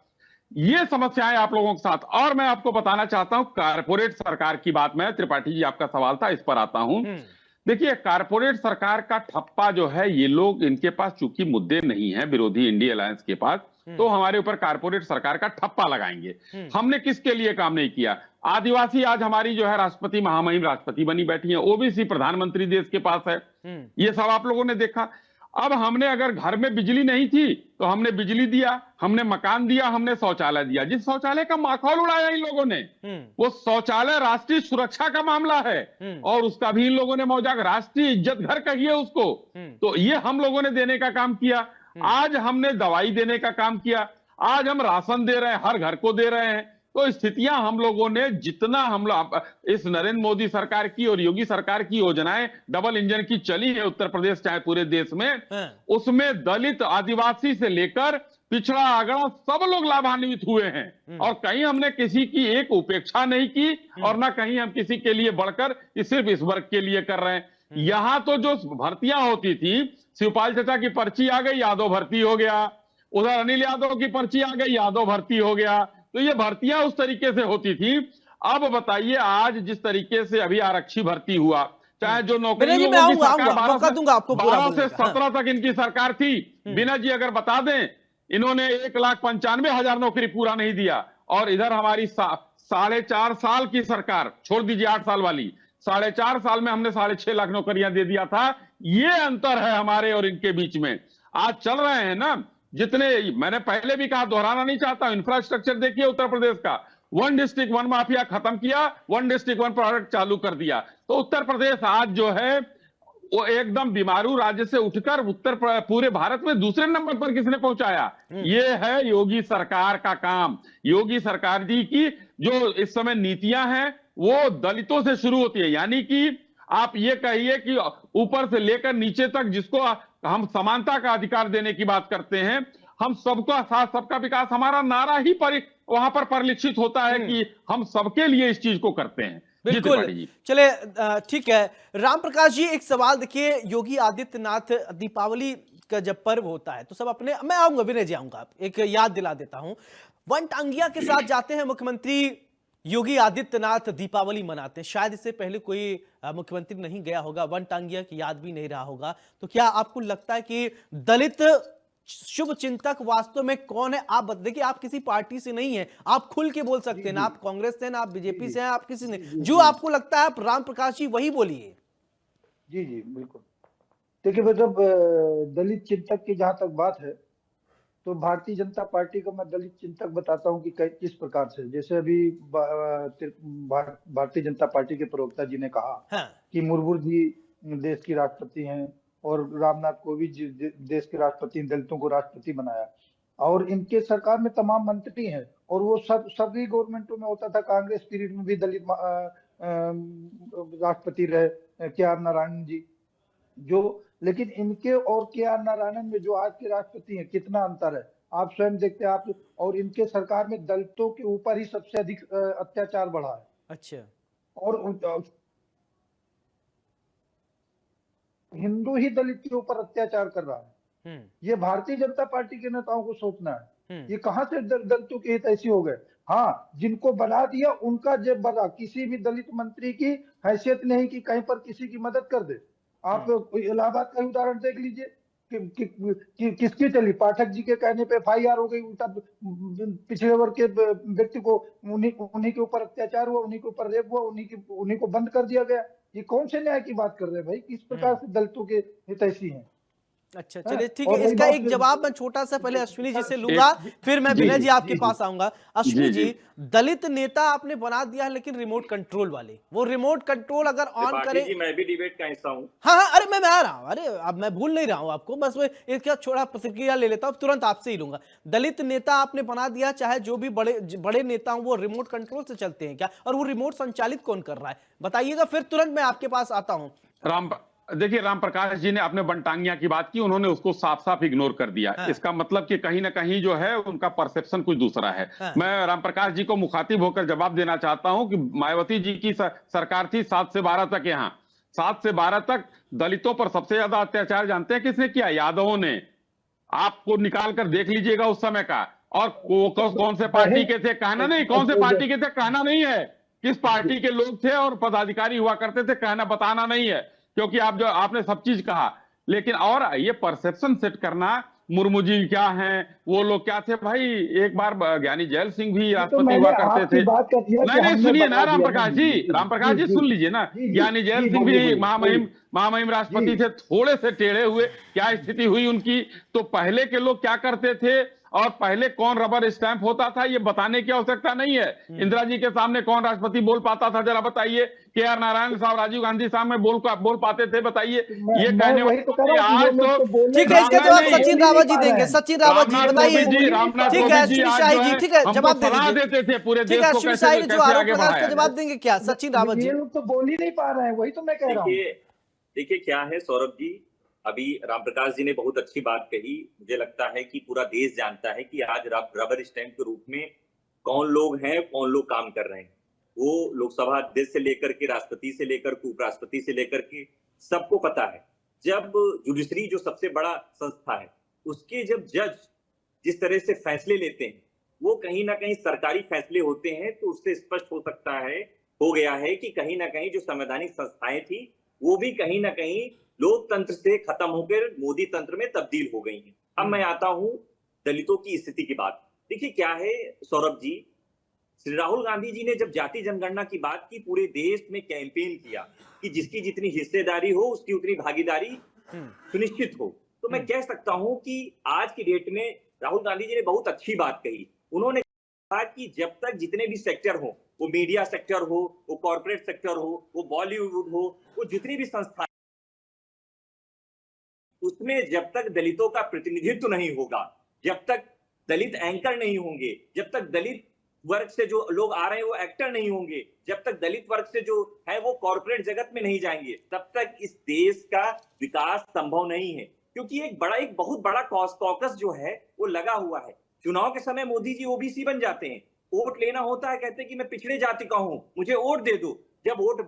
ये समस्याएं आप लोगों के साथ। और मैं आपको बताना चाहता हूं कारपोरेट सरकार की बात, मैं, त्रिपाठी जी आपका सवाल था, इस पर आता हूं। देखिए, कारपोरेट सरकार का ठप्पा जो है, ये लोग, इनके पास चूंकि मुद्दे नहीं है विरोधी इंडिया अलायंस के पास, तो हमारे ऊपर कारपोरेट सरकार का ठप्पा लगाएंगे। हमने किसके लिए काम नहीं किया? आदिवासी आज हमारी जो है राष्ट्रपति, महामहिम राष्ट्रपति बनी बैठी है, ओबीसी प्रधानमंत्री देश के पास है, ये सब आप लोगों ने देखा। अब हमने, अगर घर में बिजली नहीं थी तो हमने बिजली दिया, हमने मकान दिया, हमने शौचालय दिया। जिस शौचालय का माखौल उड़ाया इन लोगों ने, वो शौचालय राष्ट्रीय सुरक्षा का मामला है, और उसका भी इन लोगों ने मौजाक, राष्ट्रीय इज्जत घर कहिए उसको, तो ये हम लोगों ने देने का काम किया। आज हमने दवाई देने का काम किया, आज हम राशन दे रहे हैं, हर घर को दे रहे हैं। तो स्थितियां हम लोगों ने, जितना हम लोग इस नरेंद्र मोदी सरकार की और योगी सरकार की योजनाएं डबल इंजन की चली है उत्तर प्रदेश चाहे पूरे देश में, उसमें दलित, आदिवासी से लेकर पिछड़ा आगरा सब लोग लाभान्वित हुए हैं। और कहीं हमने किसी की एक उपेक्षा नहीं की, और ना कहीं हम किसी के लिए बढ़कर सिर्फ इस वर्ग के लिए कर रहे हैं। यहां तो जो भर्तियां होती थी, शिवपाल चाचा की पर्ची आ गई, यादव भर्ती हो गया, उधर अनिल यादव की पर्ची आ गई, यादव भर्ती हो गया। तो ये भर्तियां उस तरीके से होती थी। अब बताइए, आज जिस तरीके से अभी आरक्षी भर्ती हुआ, चाहे जो नौकरी, मैं लोगों की आऊंगा, सरकार मौका दूंगा आपको पूरा 12 से बोलने का। 17 तक इनकी सरकार थी। बिना जी अगर बता दें, इन्होंने 1,95,000 नौकरी पूरा नहीं दिया। और इधर हमारी 4.5 साल की सरकार, छोड़ दीजिए 8 साल वाली, 4.5 साल में हमने 6.5 लाख नौकरियां दे दिया था। ये अंतर है हमारे और इनके बीच में। आज चल रहे हैं ना, जितने, मैंने पहले भी कहा, दोहराना नहीं चाहता, इंफ्रास्ट्रक्चर देखिए उत्तर प्रदेश का, 1 डिस्ट्रिक्ट 1 माफिया खत्म किया, 1 डिस्ट्रिक्ट 1 प्रोडक्ट चालू कर दिया। तो उत्तर प्रदेश आज जो है वो एकदम बीमारू राज्य से उठकर पूरे भारत में दूसरे नंबर पर किसने पहुंचाया? ये है योगी सरकार का काम। योगी सरकार जी की जो इस समय नीतियां हैं वो दलितों से शुरू होती है, यानी कि आप ये कहिए कि ऊपर से लेकर नीचे तक जिसको हम समानता का अधिकार देने की बात करते हैं, हम सबका साथ सबका विकास, हमारा नारा ही वहां पर परिलक्षित होता है कि हम सबके लिए इस चीज को करते हैं। बिल्कुल। चले, ठीक है राम प्रकाश जी, एक सवाल देखिए, योगी आदित्यनाथ, दीपावली का जब पर्व होता है तो सब अपने, मैं आऊंगा विनय जी, आऊंगा, एक याद दिला देता हूं, वनटांगिया के साथ जाते हैं मुख्यमंत्री योगी आदित्यनाथ, दीपावली मनाते हैं। शायद इससे पहले कोई मुख्यमंत्री नहीं गया होगा, वनटांगिया की याद भी नहीं रहा होगा। तो क्या आपको लगता है कि दलित शुभ चिंतक वास्तव में कौन है? आप देखिए, आप किसी पार्टी से नहीं है, आप खुल के बोल सकते हैं ना, आप कांग्रेस से, ना आप बीजेपी से हैं, आप किसी ने, जो आपको लगता है आप राम प्रकाश जी वही बोलिए। जी जी बिल्कुल। देखिए, मतलब दलित चिंतक की जहां तक बात है, तो भारतीय जनता पार्टी को मैं दलित चिंतक बताता हूं कि किस प्रकार से। जैसे अभी भारतीय जनता पार्टी के प्रवक्ता जी ने कहा कि मुर्मू जी देश की राष्ट्रपति हैं और रामनाथ कोविंद जी देश के राष्ट्रपति, दलितों को राष्ट्रपति बनाया, और इनके सरकार में तमाम मंत्री हैं, और वो सभी गवर्नमेंटों में होता था। कांग्रेस पीरियड में भी दलित राष्ट्रपति रहे, के आर नारायणन जी जो, लेकिन इनके और के आर नारायणन में जो आज के राष्ट्रपति हैं, कितना अंतर है आप स्वयं देखते हैं आप। और इनके सरकार में दलितों के ऊपर ही सबसे अधिक अत्याचार बढ़ा है। अच्छा। और हिंदू ही दलित के ऊपर अत्याचार कर रहा है। ये भारतीय जनता पार्टी के नेताओं को सोचना है, ये कहां से दलितों के हित ऐसी हो गए। हाँ, जिनको बना दिया उनका जेब भरा, किसी भी दलित मंत्री की हैसियत नहीं कि कहीं पर किसी की मदद कर दे। आप इलाहाबाद का उदाहरण देख लीजिए, किसकी चली? पाठक जी के कहने पे FIR हो गई, उल्टा पिछड़े वर्ग के व्यक्ति को उन्हीं के ऊपर अत्याचार हुआ, उन्हीं के ऊपर रेप हुआ, उन्हीं को बंद कर दिया गया। ये कौन से न्याय की बात कर रहे हैं भाई? किस प्रकार से दलितों के हितैषी हैं? अच्छा चलिए ठीक और है, रही इसका बात एक जवाब मैं छोटा सा पहले अश्विनी जी से लूंगा, फिर मैं जी, विनय जी जी, आपके पास आऊंगा। अश्विनी जी, जी, दलित नेता आपने बना दिया है, लेकिन रिमोट कंट्रोल वाले, वो रिमोट कंट्रोल अगर ऑन त्रिपाठी करे। जी, मैं भी डिबेट का हिस्सा हूँ। हाँ हाँ, अरे मैं आ रहा हूँ, अरे अब मैं भूल नहीं रहा हूँ आपको, बस मैं इसका छोड़ा प्रतिक्रिया ले लेता हूँ, तुरंत आपसे ही लूंगा। दलित नेता आपने बना दिया, चाहे जो भी बड़े बड़े नेता हूं, वो रिमोट कंट्रोल से चलते हैं क्या? और वो रिमोट संचालित कौन कर रहा है, बताइएगा, फिर तुरंत मैं आपके पास आता हूँ। देखिए, राम प्रकाश जी ने अपने बनटांगिया की बात की, उन्होंने उसको साफ साफ इग्नोर कर दिया। हाँ। इसका मतलब कि कहीं ना कहीं जो है उनका परसेप्शन कुछ दूसरा है। हाँ। मैं राम प्रकाश जी को मुखातिब होकर जवाब देना चाहता हूं कि मायावती जी की सरकार थी 7 से 12 तक, यहाँ 7 से 12 तक दलितों पर सबसे ज्यादा अत्याचार जानते हैं किसने किया? यादवों ने। आपको निकाल कर देख लीजिएगा उस समय का। और कौन से पार्टी के थे कहना नहीं, कौन से पार्टी के थे कहना नहीं है, किस पार्टी के लोग थे और पदाधिकारी हुआ करते थे कहना बताना नहीं है, क्योंकि आपने सब चीज कहा। लेकिन और ये परसेप्शन सेट करना, मुर्मू जी क्या हैं, वो लोग क्या थे भाई? एक बार ज्ञानी जैल सिंह भी राष्ट्रपति हुआ करते थे। नहीं, सुनिए ना राम प्रकाश जी सुन लीजिए ना। ज्ञानी जैल सिंह भी महामहिम राष्ट्रपति थे, थोड़े से टेढ़े हुए, क्या स्थिति हुई उनकी? तो पहले के लोग क्या करते थे और पहले कौन रबर स्टैंप होता था, ये बताने की आवश्यकता नहीं है। इंदिरा जी के सामने कौन राष्ट्रपति बोल पाता था, जरा बताइए। KR नारायण साहब, राजीव गांधी साहब में बोल पाते थे, बताइए। ये कहने वाले आज तो ठीक है, इसका जवाब सचिन रावत जी देंगे। सचिन रावत जी बताइए। ठीक है अश्विनी शाही जी, ठीक है जवाब दे दीजिए। देते थे पूरे ठीक देश है को अश्विनी शाही जी, जो आरोप आगे लगा उसका बढ़ाया जवाब देंगे क्या सचिन रावत जी? ये लोग तो बोल ही नहीं पा रहे हैं, वही तो मैं कह रहा हूँ। देखिए क्या है सौरभ जी, अभी राम प्रकाश जी ने बहुत अच्छी बात कही। मुझे लगता है कि पूरा देश जानता है कि आज रबर स्टैंप के रूप में कौन लोग हैं, कौन लोग काम कर रहे हैं। वो लोकसभा अध्यक्ष से लेकर के राष्ट्रपति से लेकर के उपराष्ट्रपति से लेकर के सबको पता है। जब जुडिशरी जो सबसे बड़ा संस्था है, उसके जब जज जिस तरह से फैसले लेते हैं, वो कहीं ना कहीं सरकारी फैसले होते हैं, तो उससे स्पष्ट हो गया है कि कहीं ना कहीं जो संवैधानिक संस्थाएं थी, वो भी कहीं ना कहीं लोकतंत्र से खत्म होकर मोदी तंत्र में तब्दील हो गई हैं। अब मैं आता हूं दलितों की स्थिति की बात। देखिए क्या है सौरभ जी, श्री राहुल गांधी जी ने जब जाति जनगणना की बात की, पूरे देश में कैंपेन किया कि जिसकी जितनी हिस्सेदारी हो उसकी उतनी भागीदारी सुनिश्चित हो। तो मैं कह सकता हूं कि आज की डेट में राहुल गांधी जी ने बहुत अच्छी बात कही। उन्होंने कहा कि जब तक जितने भी सेक्टर हो, वो मीडिया सेक्टर हो, वो कॉर्पोरेट सेक्टर हो, वो बॉलीवुड हो, वो जितनी भी संस्था, उसमें जब तक दलितों का प्रतिनिधित्व नहीं होगा, जब तक दलित एंकर नहीं होंगे, जब तक दलित वर्ग से जो लोग आ रहे हैं वो एक्टर नहीं होंगे, जब तक दलित वर्ग से जो है वो कॉर्पोरेट जगत में नहीं जाएंगे, तब तक इस देश का विकास संभव नहीं है। क्योंकि एक बहुत बड़ा कॉकस जो है वो लगा हुआ है। चुनाव के समय मोदी जी ओबीसी बन जाते हैं, वोट लेना होता है, कहते हैं कि मैं पिछड़े जाति का हूं, मुझे वोट दे दो। जब वोट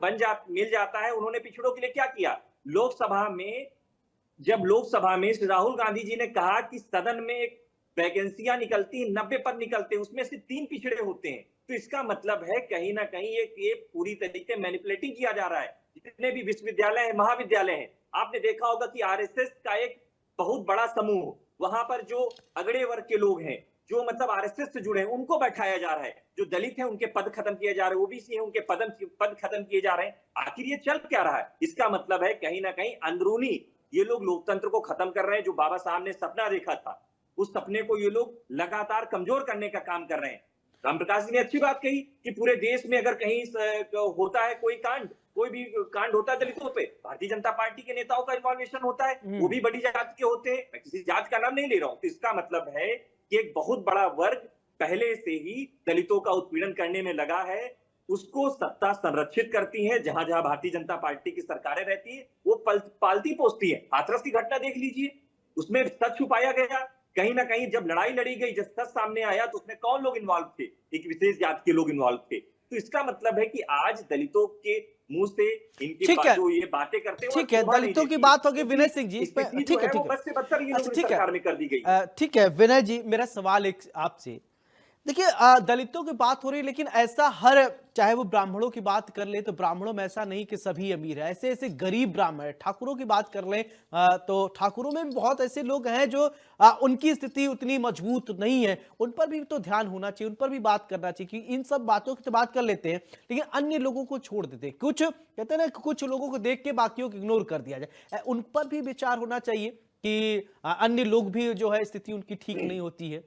मिल जाता है, उन्होंने पिछड़ों के लिए क्या किया? जब लोकसभा में श्री राहुल गांधी जी ने कहा कि सदन में एक वैकेंसियां निकलती, 90 पद निकलते हैं, उसमें से 3 पिछड़े होते हैं। तो इसका मतलब है कहीं ना कहीं ये पूरी तरीके मैनिपुलेटिंग किया जा रहा है। जितने भी विश्वविद्यालय हैं, महाविद्यालय हैं, आपने देखा होगा कि आरएसएस का एक बहुत बड़ा समूह, वहां पर जो अगड़े वर्ग के लोग हैं, जो मतलब आरएसएस से जुड़े हैं, उनको बैठाया जा रहा है। जो दलित हैं उनके पद खत्म किए जा रहे हैं, ओबीसी हैं उनके पद खत्म किए जा रहे हैं। आखिर ये चल क्या रहा है? इसका मतलब है कहीं ना कहीं अंदरूनी ये लोग लोकतंत्र को खत्म कर रहे हैं। जो बाबा साहब ने सपना देखा था, उस सपने को ये लोग लगातार कमजोर करने का काम कर रहे हैं। राम प्रकाश जी ने अच्छी बात कही कि पूरे देश में अगर कहीं होता है कोई भी कांड होता है दलितों पे, भारतीय जनता पार्टी के नेताओं का इन्वॉल्वेशन होता है, वो भी बड़ी जाति के होते हैं। मैं किसी जात का नाम नहीं ले रहा हूं। तो इसका मतलब है कि एक बहुत बड़ा वर्ग पहले से ही दलितों का उत्पीड़न करने में लगा है। उसको सत्ता संरक्षित करती है। जहां जहां भारतीय जनता पार्टी की सरकारें रहती है, वो पालती पोसती है। हाथरस की घटना देख लीजिए, उसमें सच छुपाया गया। कहीं ना कहीं जब लड़ाई लड़ी गई, जब सच सामने आया, तो उसमें कौन लोग इन्वॉल्व थे? एक विशेष जाति के लोग इन्वॉल्व थे। तो इसका मतलब है कि आज दलितों के मुंह से इनकी जो ये बातें करते हैं, ठीक है, दलितों की बात होगी विनय सिंह जी। ठीक है, बस से बदतर ये लोग सरकार में कर दी गई। ठीक है विनय जी, मेरा सवाल एक आपसे, देखिए दलितों की बात हो रही है, लेकिन ऐसा हर, चाहे वो ब्राह्मणों की बात कर ले तो ब्राह्मणों में ऐसा नहीं कि सभी अमीर है, ऐसे ऐसे गरीब ब्राह्मण है। ठाकुरों की बात कर ले तो ठाकुरों में भी बहुत ऐसे लोग हैं जो उनकी स्थिति उतनी मजबूत नहीं है, उन पर भी तो ध्यान होना चाहिए, उन पर भी बात करना चाहिए। कि इन सब बातों की तो बात कर लेते हैं, लेकिन अन्य लोगों को छोड़ देते हैं। कुछ कहते हैं ना, कुछ लोगों को देख के बाकियों को इग्नोर कर दिया जाए, उन पर भी विचार होना चाहिए कि अन्य लोग भी जो है स्थिति उनकी ठीक नहीं होती है।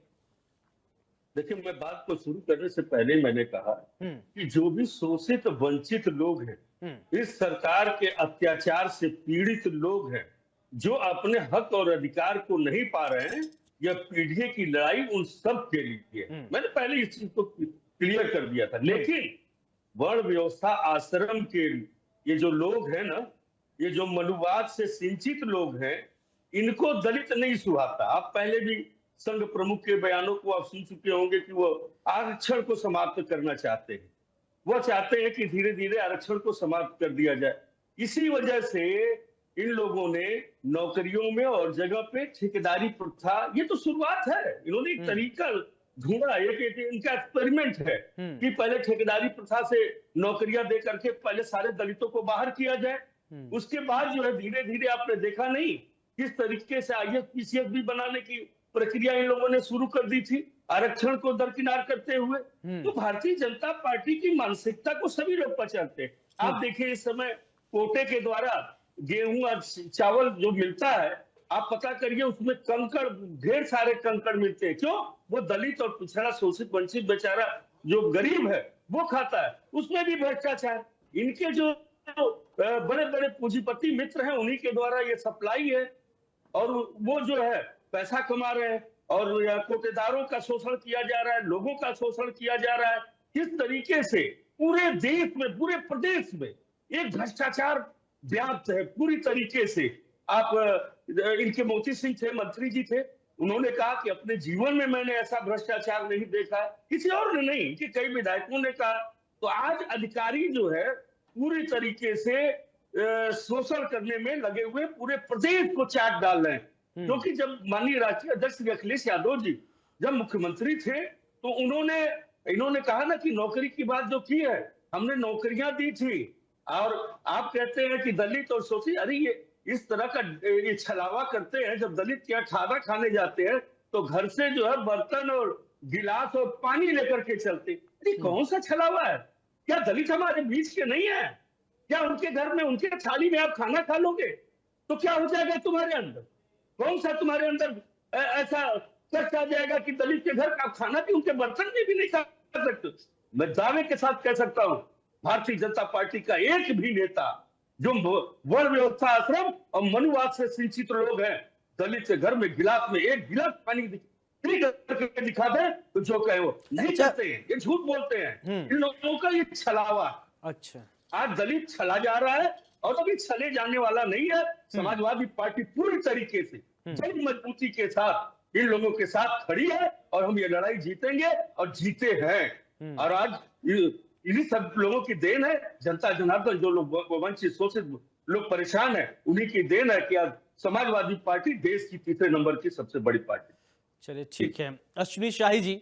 देखिए, मैं बात को शुरू करने से पहले मैंने कहा कि जो भी शोषित वंचित लोग हैं, इस सरकार के अत्याचार से पीड़ित लोग हैं, जो अपने हक और अधिकार को नहीं पा रहे हैं, यह पीढ़ी की लड़ाई उन सब के लिए है। मैंने पहले इस चीज को क्लियर कर दिया था। लेकिन वर्ण व्यवस्था आश्रम के ये जो लोग हैं ना, ये जो मनुवाद से सिंचित लोग हैं, इनको दलित नहीं सुहाता। आप पहले भी संघ प्रमुख के बयानों को आप सुन चुके होंगे कि वो आरक्षण को समाप्त करना चाहते हैं। वो चाहते हैं कि धीरे धीरे आरक्षण को समाप्त कर दिया जाए। इसी वजह से इन लोगों ने नौकरियों में और जगह पे ठेकेदारी प्रथा, ये तो शुरुआत है, इन्होंने एक तरीका ढूंढा, एक इनका एक्सपेरिमेंट है कि पहले ठेकेदारी प्रथा से नौकरियां दे करके पहले सारे दलितों को बाहर किया जाए। उसके बाद जो है धीरे धीरे आपने देखा नहीं किस तरीके से IAS PCS भी बनाने की प्रक्रिया इन लोगों ने शुरू कर दी थी, आरक्षण को दरकिनार करते हुए। तो भारतीय जनता पार्टी की मानसिकता को सभी लोग पहचानते हैं। आप देखिए, इस समय कोटे के द्वारा गेहूं और चावल जो मिलता है, आप पता करिए उसमें कंकड़, ढेर सारे कंकड़ मिलते हैं। क्यों? वो दलित और पिछड़ा शोषित वंचित बेचारा जो गरीब है वो खाता है, उसमें भी भ्रष्टाचार। इनके जो बड़े बड़े पूंजीपति मित्र हैं, उन्हीं के द्वारा ये सप्लाई है, और वो जो है पैसा कमा रहे हैं, और कोटेदारों का शोषण किया जा रहा है, लोगों का शोषण किया जा रहा है। किस तरीके से पूरे देश में, पूरे प्रदेश में एक भ्रष्टाचार व्याप्त है पूरी तरीके से। आप इनके मोती सिंह थे, मंत्री जी थे, उन्होंने कहा कि अपने जीवन में मैंने ऐसा भ्रष्टाचार नहीं देखा, किसी और ने नहीं, कि कई विधायकों ने कहा। तो आज अधिकारी जो है पूरी तरीके से शोषण करने में लगे हुए पूरे प्रदेश को चाट डाल रहे हैं। क्योंकि जब माननीय राष्ट्रीय अध्यक्ष अखिलेश यादव जी जब मुख्यमंत्री थे, तो इन्होंने कहा ना कि नौकरी की बात जो की है, हमने नौकरियां दी थी। और आप कहते हैं कि दलित और शोषित, अरे ये इस तरह का ये छलावा करते हैं। जब दलित क्या खाना खाने जाते हैं तो घर से जो है बर्तन और गिलास और पानी लेकर के चलते। अरे कौन सा छलावा है? क्या दलित हमारे बीच के नहीं है? क्या उनके घर में, उनके थाली में आप खाना खा लोगे तो क्या हो जाएगा तुम्हारे अंदर? कौन सा तुम्हारे अंदर ऐसा कष्ट आ जाएगा कि दलित के घर का खाना भी, उनके बर्तन में भी नहीं खा सकते? मैं दावे के साथ कह सकता हूं, भारतीय जनता पार्टी का एक भी नेता जो वर्ण व्यवस्था आश्रम और मनुवाद से सिंचित लोग हैं, दलित के घर में गिलास में एक गिलास पानी करके दिखा दे तो जो कहे वो नहीं करते हैं, ये झूठ बोलते हैं। इन लोगों का ये छलावा। अच्छा, आज दलित छला जा रहा है और अभी छले जाने वाला नहीं है। समाजवादी पार्टी पूरी तरीके से बड़ी मजबूती के साथ इन लोगों के साथ खड़ी है, और हम ये लड़ाई जीतेंगे और जीते हैं। और आज इन्हीं सब लोगों की देन है, जनता जनार्दन, जो लोग वंचित शोषित लोग परेशान है, उन्हीं की देन है कि आज समाजवादी पार्टी देश की तीसरे नंबर की सबसे बड़ी पार्टी। चलिए ठीक है। अश्विनी शाही जी,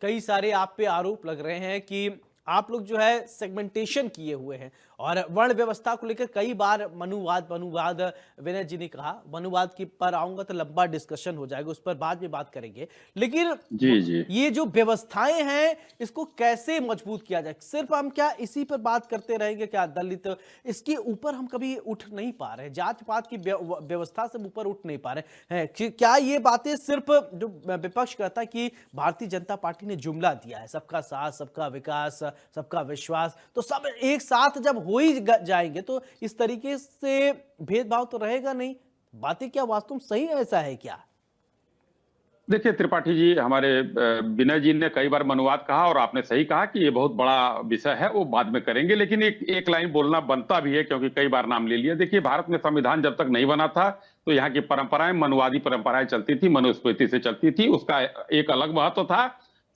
कई सारे आप पे आरोप लग रहे हैं कि आप लोग जो है सेगमेंटेशन किए हुए हैं, और वर्ण व्यवस्था को लेकर कई बार मनुवाद विनय जी ने कहा, मनुवाद की पर आऊंगा तो लंबा डिस्कशन हो जाएगा, उस पर बाद में बात करेंगे। लेकिन जी ये जो व्यवस्थाएं हैं इसको कैसे मजबूत किया जाए? सिर्फ हम क्या इसी पर बात करते रहेंगे क्या? दलित, इसके ऊपर हम कभी उठ नहीं पा रहे, जात पात की व्यवस्था से ऊपर उठ नहीं पा रहे हैं। क्या ये बातें सिर्फ जो विपक्ष कहता है कि भारतीय जनता पार्टी ने जुमला दिया है, सबका साथ, सबका विकास, सबका विश्वास, तो सब एक साथ जब हो ही जाएंगे तो इस तरीके से भेदभाव तो रहेगा नहीं? बातें क्या वास्तव में सही ऐसा है क्या? देखिए त्रिपाठी जी, हमारे विनय जी ने कई बार मनुवाद कहा, और आपने सही कहा कि ये बहुत बड़ा विषय है, वो बाद में करेंगे। लेकिन एक लाइन बोलना बनता भी है, क्योंकि कई बार नाम ले लिया। देखिए, भारत में संविधान जब तक नहीं बना था तो यहाँ की परंपराएं, मनुवादी परंपराएं चलती थी, मनुस्मृति से चलती थी, उसका एक अलग महत्व था।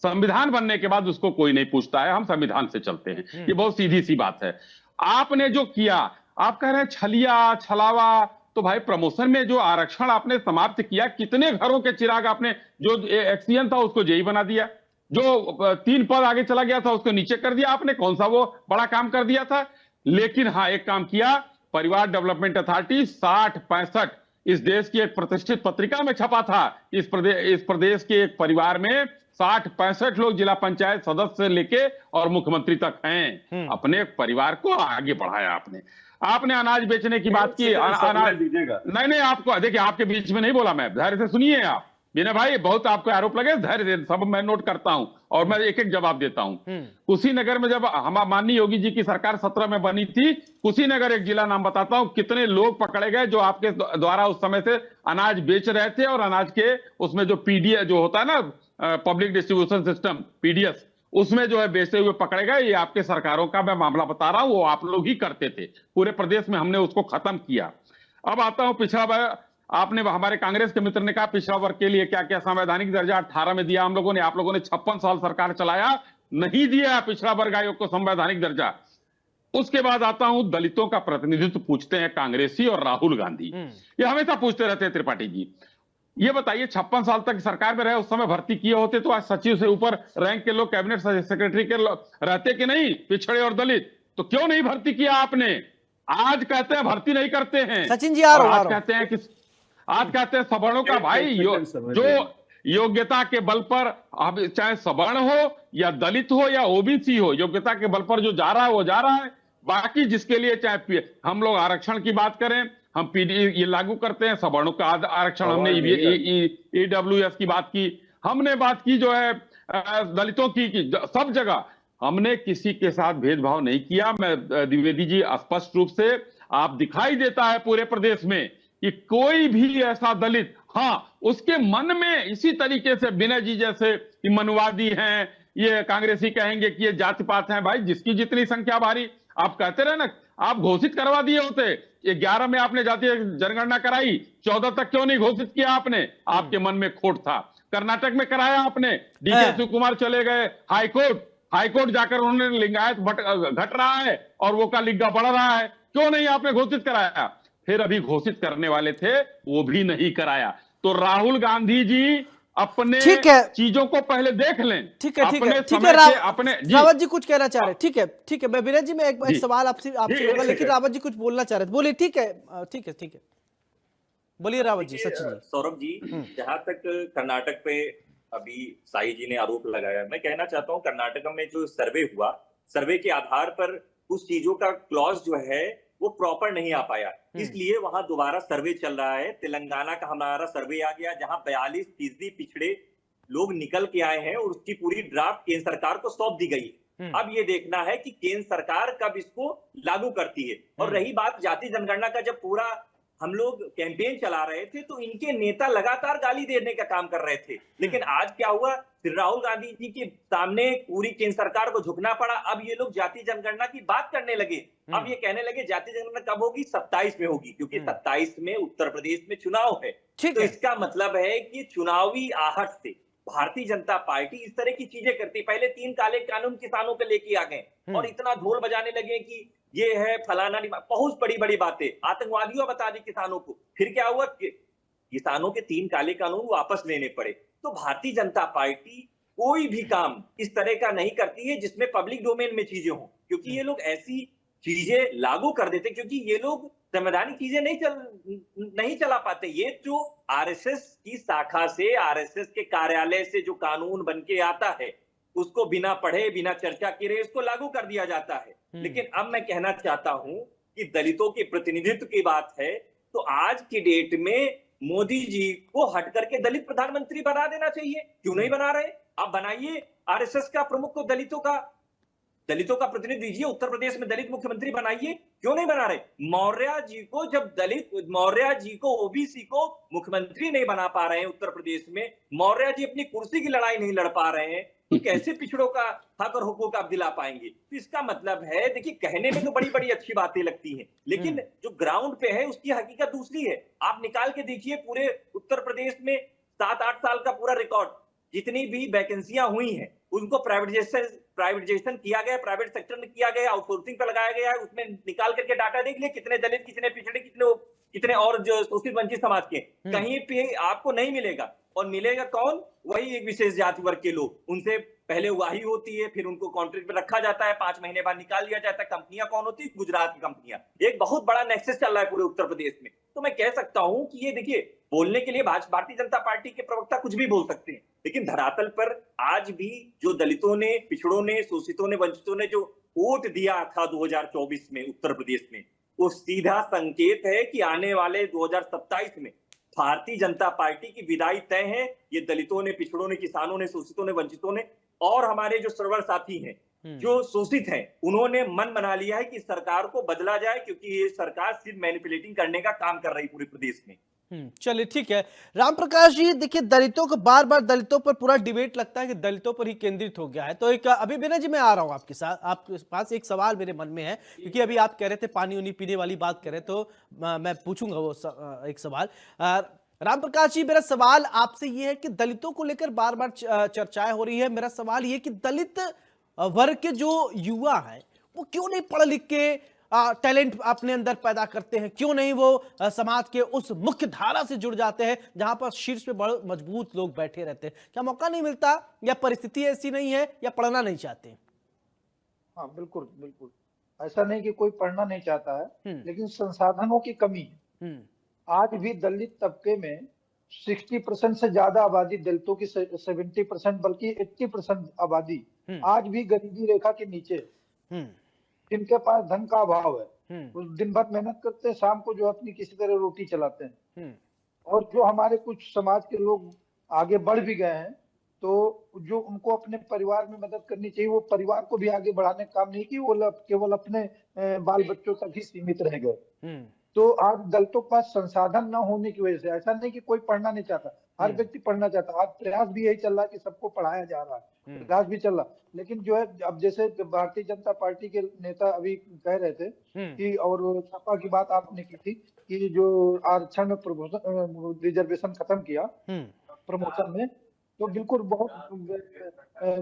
संविधान बनने के बाद उसको कोई नहीं पूछता है, हम संविधान से चलते हैं। ये बहुत सीधी सी बात है। आपने जो किया, आप कह रहे हैं छलिया, छलावा, तो भाई प्रमोशन में जो आरक्षण आपने समाप्त किया, कितने घरों के चिराग आपने, जो एक्सियन था उसको जेई बना दिया, जो 3 पद आगे चला गया था उसको नीचे कर दिया आपने, कौन सा वो बड़ा काम कर दिया था? लेकिन हाँ, एक काम किया, परिवार डेवलपमेंट अथॉरिटी 60-65 इस देश की एक प्रतिष्ठित पत्रिका में छपा था। इस प्रदेश के एक परिवार में 60-65 लोग जिला पंचायत सदस्य से लेके और मुख्यमंत्री तक हैं। अपने परिवार को आगे बढ़ाया आपने अनाज बेचने की बात की, अनाज दीजिएगा। नहीं, आपको देखिए, आपके बीच में नहीं बोला मैं, धैर्य से सुनिए आप। बिना भाई, बहुत आपको आरोप लगे, धैर्य से सब मैं नोट करता हूं और मैं एक एक जवाब देता हूं। कुशीनगर में जब हम माननीय योगी जी की सरकार 17 में बनी थी, कुशीनगर एक जिला नाम बताता हूं, कितने लोग पकड़े गए जो आपके द्वारा उस समय से अनाज बेच रहे थे, और अनाज के उसमें जो पीडीएस जो होता है ना, पब्लिक डिस्ट्रीब्यूशन सिस्टम, पीडीएस, उसमें जो है बेचते हुए पकड़े गए। ये आपके सरकारों का मैं मामला बता रहा हूं, वो आप लोग ही करते थे। पूरे प्रदेश में हमने उसको खत्म किया। अब आता हूं पिछड़ा, आपने, हमारे कांग्रेस के मित्र ने कहा पिछड़ा वर्ग के लिए क्या क्या संवैधानिक दर्जा 18 में दिया हम लोगों ने। आप लोगों ने 56 साल सरकार चलाया, नहीं दिया पिछड़ा वर्ग आयोग को संवैधानिक दर्जा। उसके बाद आता हूं, दलितों का प्रतिनिधित्व पूछते हैं कांग्रेसी और राहुल गांधी, ये हमेशा पूछते रहते हैं। त्रिपाठी जी, ये बताइए, 56 साल तक सरकार में रहे, उस समय भर्ती किए होते तो आज सचिव से ऊपर रैंक के लोग, कैबिनेट सेक्रेटरी के रहते कि नहीं, पिछड़े और दलित, तो क्यों नहीं भर्ती किया आपने? आज कहते हैं भर्ती नहीं करते हैं। सचिन जी, आज कहते हैं कि आज कहते हैं सवर्णों का भाई, जो योग्यता के बल पर, अब चाहे सवर्ण हो या दलित हो या ओबीसी हो, योग्यता के बल पर जो जा रहा है वो जा रहा है। बाकी जिसके लिए, चाहे हम लोग आरक्षण की बात करें, हम पीडी ये लागू करते हैं, सवर्णों का आरक्षण, हमने ईडब्ल्यूएस की बात की, हमने बात की जो है दलितों की सब जगह हमने किसी के साथ भेदभाव नहीं किया। मैं द्विवेदी जी, स्पष्ट रूप से आप दिखाई देता है पूरे प्रदेश में कि कोई भी ऐसा दलित, हाँ, उसके मन में इसी तरीके से विनय जी जैसे मनुवादी हैं, ये कांग्रेसी कहेंगे कि ये जाति पात हैं। भाई, जिसकी जितनी संख्या भारी, आप कहते रहे ना, आप घोषित करवा दिए होते। 11 में आपने जातीय जनगणना कराई, 14 तक क्यों नहीं घोषित किया आपने? आपके मन में खोट था। कर्नाटक में कराया आपने, डीके शिवकुमार चले गए हाईकोर्ट जाकर उन्होंने लिंगायत घट रहा है और वो का लिंगा बढ़ रहा है, क्यों नहीं आपने घोषित कराया? फिर अभी घोषित करने वाले थे, वो भी नहीं कराया। तो राहुल गांधी जी अपने चीजों को पहले देख लें। ठीक है अपने रावत जी कुछ कहना चाह रहे, ठीक है। मैं विनय जी, में एक सवाल आपसे होगा, लेकिन रावत जी कुछ बोलना चाह रहे थे, बोलिए। ठीक है, बोलिए रावत जी। सचिन जी, सौरभ जी, जहां तक कर्नाटक पे अभी साई जी ने आरोप लगाया, मैं कहना चाहता हूं, कर्नाटक में जो सर्वे हुआ, सर्वे के आधार पर कुछ चीजों का क्लॉज जो है वो प्रॉपर नहीं आ पाया, इसलिए वहां दोबारा सर्वे चल रहा है। तेलंगाना का हमारा सर्वे आ गया, जहां 42% पिछड़े लोग निकल के आए हैं और उसकी पूरी ड्राफ्ट केंद्र सरकार को सौंप दी गई है। अब ये देखना है कि केंद्र सरकार कब इसको लागू करती है। और रही बात जाति जनगणना का, जब पूरा हम लोग कैंपेन चला रहे थे तो इनके नेता लगातार गाली देने का काम कर रहे थे, लेकिन आज क्या हुआ, फिर राहुल गांधी जी के सामने पूरी केंद्र सरकार को झुकना पड़ा। अब ये लोग जाति जनगणना की बात करने लगे। अब ये कहने लगे जाति जनगणना कब होगी? 27 में होगी, क्योंकि 27 में उत्तर प्रदेश में चुनाव है। तो इसका मतलब है कि चुनावी आहट से भारतीय जनता पार्टी इस तरह की चीजें करती। पहले 3 काले कानून किसानों के लेके आ गए और इतना ढोल बजाने लगे कि ये है फलाना, बहुत बड़ी बातें, आतंकवादियों बता दी किसानों को। फिर क्या हुआ, किसानों के 3 काले कानून वापस लेने पड़े। तो भारतीय जनता पार्टी कोई भी काम इस तरह का नहीं करती है जिसमें पब्लिक डोमेन में चीजें हों, क्योंकि ये लोग ऐसी चीजें लागू कर देते, क्योंकि ये लोग संवैधानिक चीजें नहीं चला पाते। ये जो आरएसएस की शाखा से, आरएसएस के कार्यालय से जो कानून बन के आता है, उसको बिना पढ़े, बिना चर्चा किए उसको लागू कर दिया जाता है। लेकिन अब मैं कहना चाहता हूं कि दलितों के प्रतिनिधित्व की बात है, तो आज की डेट में मोदी जी को हट करके दलित प्रधानमंत्री बना देना चाहिए। क्यों नहीं बना रहे? आप बनाइए आरएसएस का प्रमुख को दलितों का प्रतिनिधि दीजिए, उत्तर प्रदेश में दलित मुख्यमंत्री बनाइए। क्यों नहीं बना रहे? मौर्य जी को ओबीसी को मुख्यमंत्री नहीं बना पा रहे हैं उत्तर प्रदेश में, मौर्य जी अपनी कुर्सी की लड़ाई नहीं लड़ पा रहे हैं, तो कैसे पिछड़ों का हक और हुकूक आप दिला पाएंगे? तो इसका मतलब है, देखिए, कहने में तो बड़ी अच्छी बातें लगती हैं, लेकिन जो ग्राउंड पे है उसकी हकीकत दूसरी है। आप निकाल के देखिए पूरे उत्तर प्रदेश में 7-8 साल का पूरा रिकॉर्ड, जितनी भी वैकेंसियां हुई हैं उनको प्राइवेटाइजेशन किया गया, प्राइवेट सेक्टर में किया गया, आउटसोर्सिंग पर लगाया गया है। उसमें निकाल करके डाटा देख लिया, कितने दलित, कितने पिछड़े, कितने कितने और जो शोषित वंचित समाज के, कहीं पे आपको नहीं मिलेगा। और मिलेगा कौन? वही एक विशेष जाति वर्ग के लोग। उनसे पहले उगाही होती है, फिर उनको कॉन्ट्रैक्ट पे रखा जाता है, 5 महीने बाद निकाल दिया जाता है। कंपनियां कौन होती है? गुजरात की कंपनियां। एक बहुत बड़ा नेक्सस चल रहा है पूरे उत्तर प्रदेश में। तो मैं कह सकता हूं कि ये देखिए, बोलने के लिए भारतीय जनता पार्टी के प्रवक्ता कुछ भी बोल सकते हैं, लेकिन धरातल पर आज भी जो दलितों ने, पिछड़ों ने, शोषितों ने, वंचितों ने जो वोट दिया था 2024 में उत्तर प्रदेश में, वो सीधा संकेत है कि आने वाले 2027 में भारतीय जनता पार्टी की विदाई तय है। ये दलितों ने, पिछड़ों ने, किसानों ने, शोषितों ने, वंचितों ने और हमारे जो श्रवण साथी हैं, जो शोषित हैं, उन्होंने मन बना लिया है कि सरकार को बदला जाए, क्योंकि ये सरकार सिर्फ मैनिपुलेटिंग करने का काम कर रही पूरे प्रदेश में। चलिए ठीक है। राम प्रकाश जी, देखिए दलितों को बार बार दलितों पर पूरा डिबेट लगता है कि दलितों पर ही केंद्रित हो गया है। तो एक अभी विनय जी मैं आ रहा हूं आपके साथ, आपके पास एक सवाल मेरे मन में है, क्योंकि अभी आप कह रहे थे पानी उनी पीने वाली बात कर रहे, तो मैं पूछूंगा वो एक सवाल। राम प्रकाश जी, मेरा सवाल आपसे ये है कि दलितों को लेकर बार बार चर्चाएं हो रही है। मेरा सवाल ये कि दलित वर्ग के जो युवा है वो क्यों नहीं पढ़ लिख के टैलेंट अपने अंदर पैदा करते हैं? क्यों नहीं वो समाज के उस मुख्य धारा से जुड़ जाते हैं जहां पर शीर्ष पे बड़े मजबूत लोग बैठे रहते हैं? क्या मौका नहीं मिलता, या परिस्थिति ऐसी नहीं है, या पढ़ना नहीं चाहते? हाँ बिल्कुल बिल्कुल, ऐसा नहीं कि कोई पढ़ना नहीं चाहता है, लेकिन संसाधनों की कमी है। आज भी दलित तबके में 60% से ज्यादा आबादी, दलितों की 70% बल्कि 80% आबादी आज भी गरीबी रेखा के नीचे, जिनके पास धन का अभाव है, वो दिन भर मेहनत करते हैं, शाम को जो अपनी किसी तरह रोटी चलाते हैं। और जो हमारे कुछ समाज के लोग आगे बढ़ भी गए हैं, तो जो उनको अपने परिवार में मदद करनी चाहिए, वो परिवार को भी आगे बढ़ाने का काम नहीं की, वो केवल अपने बाल बच्चों तक ही सीमित रह गए। तो आज दलितों के पास संसाधन न होने की वजह से, ऐसा नहीं कि कोई पढ़ना नहीं चाहता, हर व्यक्ति पढ़ना चाहता। आज प्रयास भी यही चल रहा है कि सबको पढ़ाया जा रहा है, प्रयास भी चल रहा, लेकिन जो है अब जैसे भारतीय जनता पार्टी के नेता अभी कह रहे थे कि, और सपा की बात आपने की थी कि जो आरक्षण में रिजर्वेशन खत्म किया प्रमोशन में, तो बिल्कुल बहुत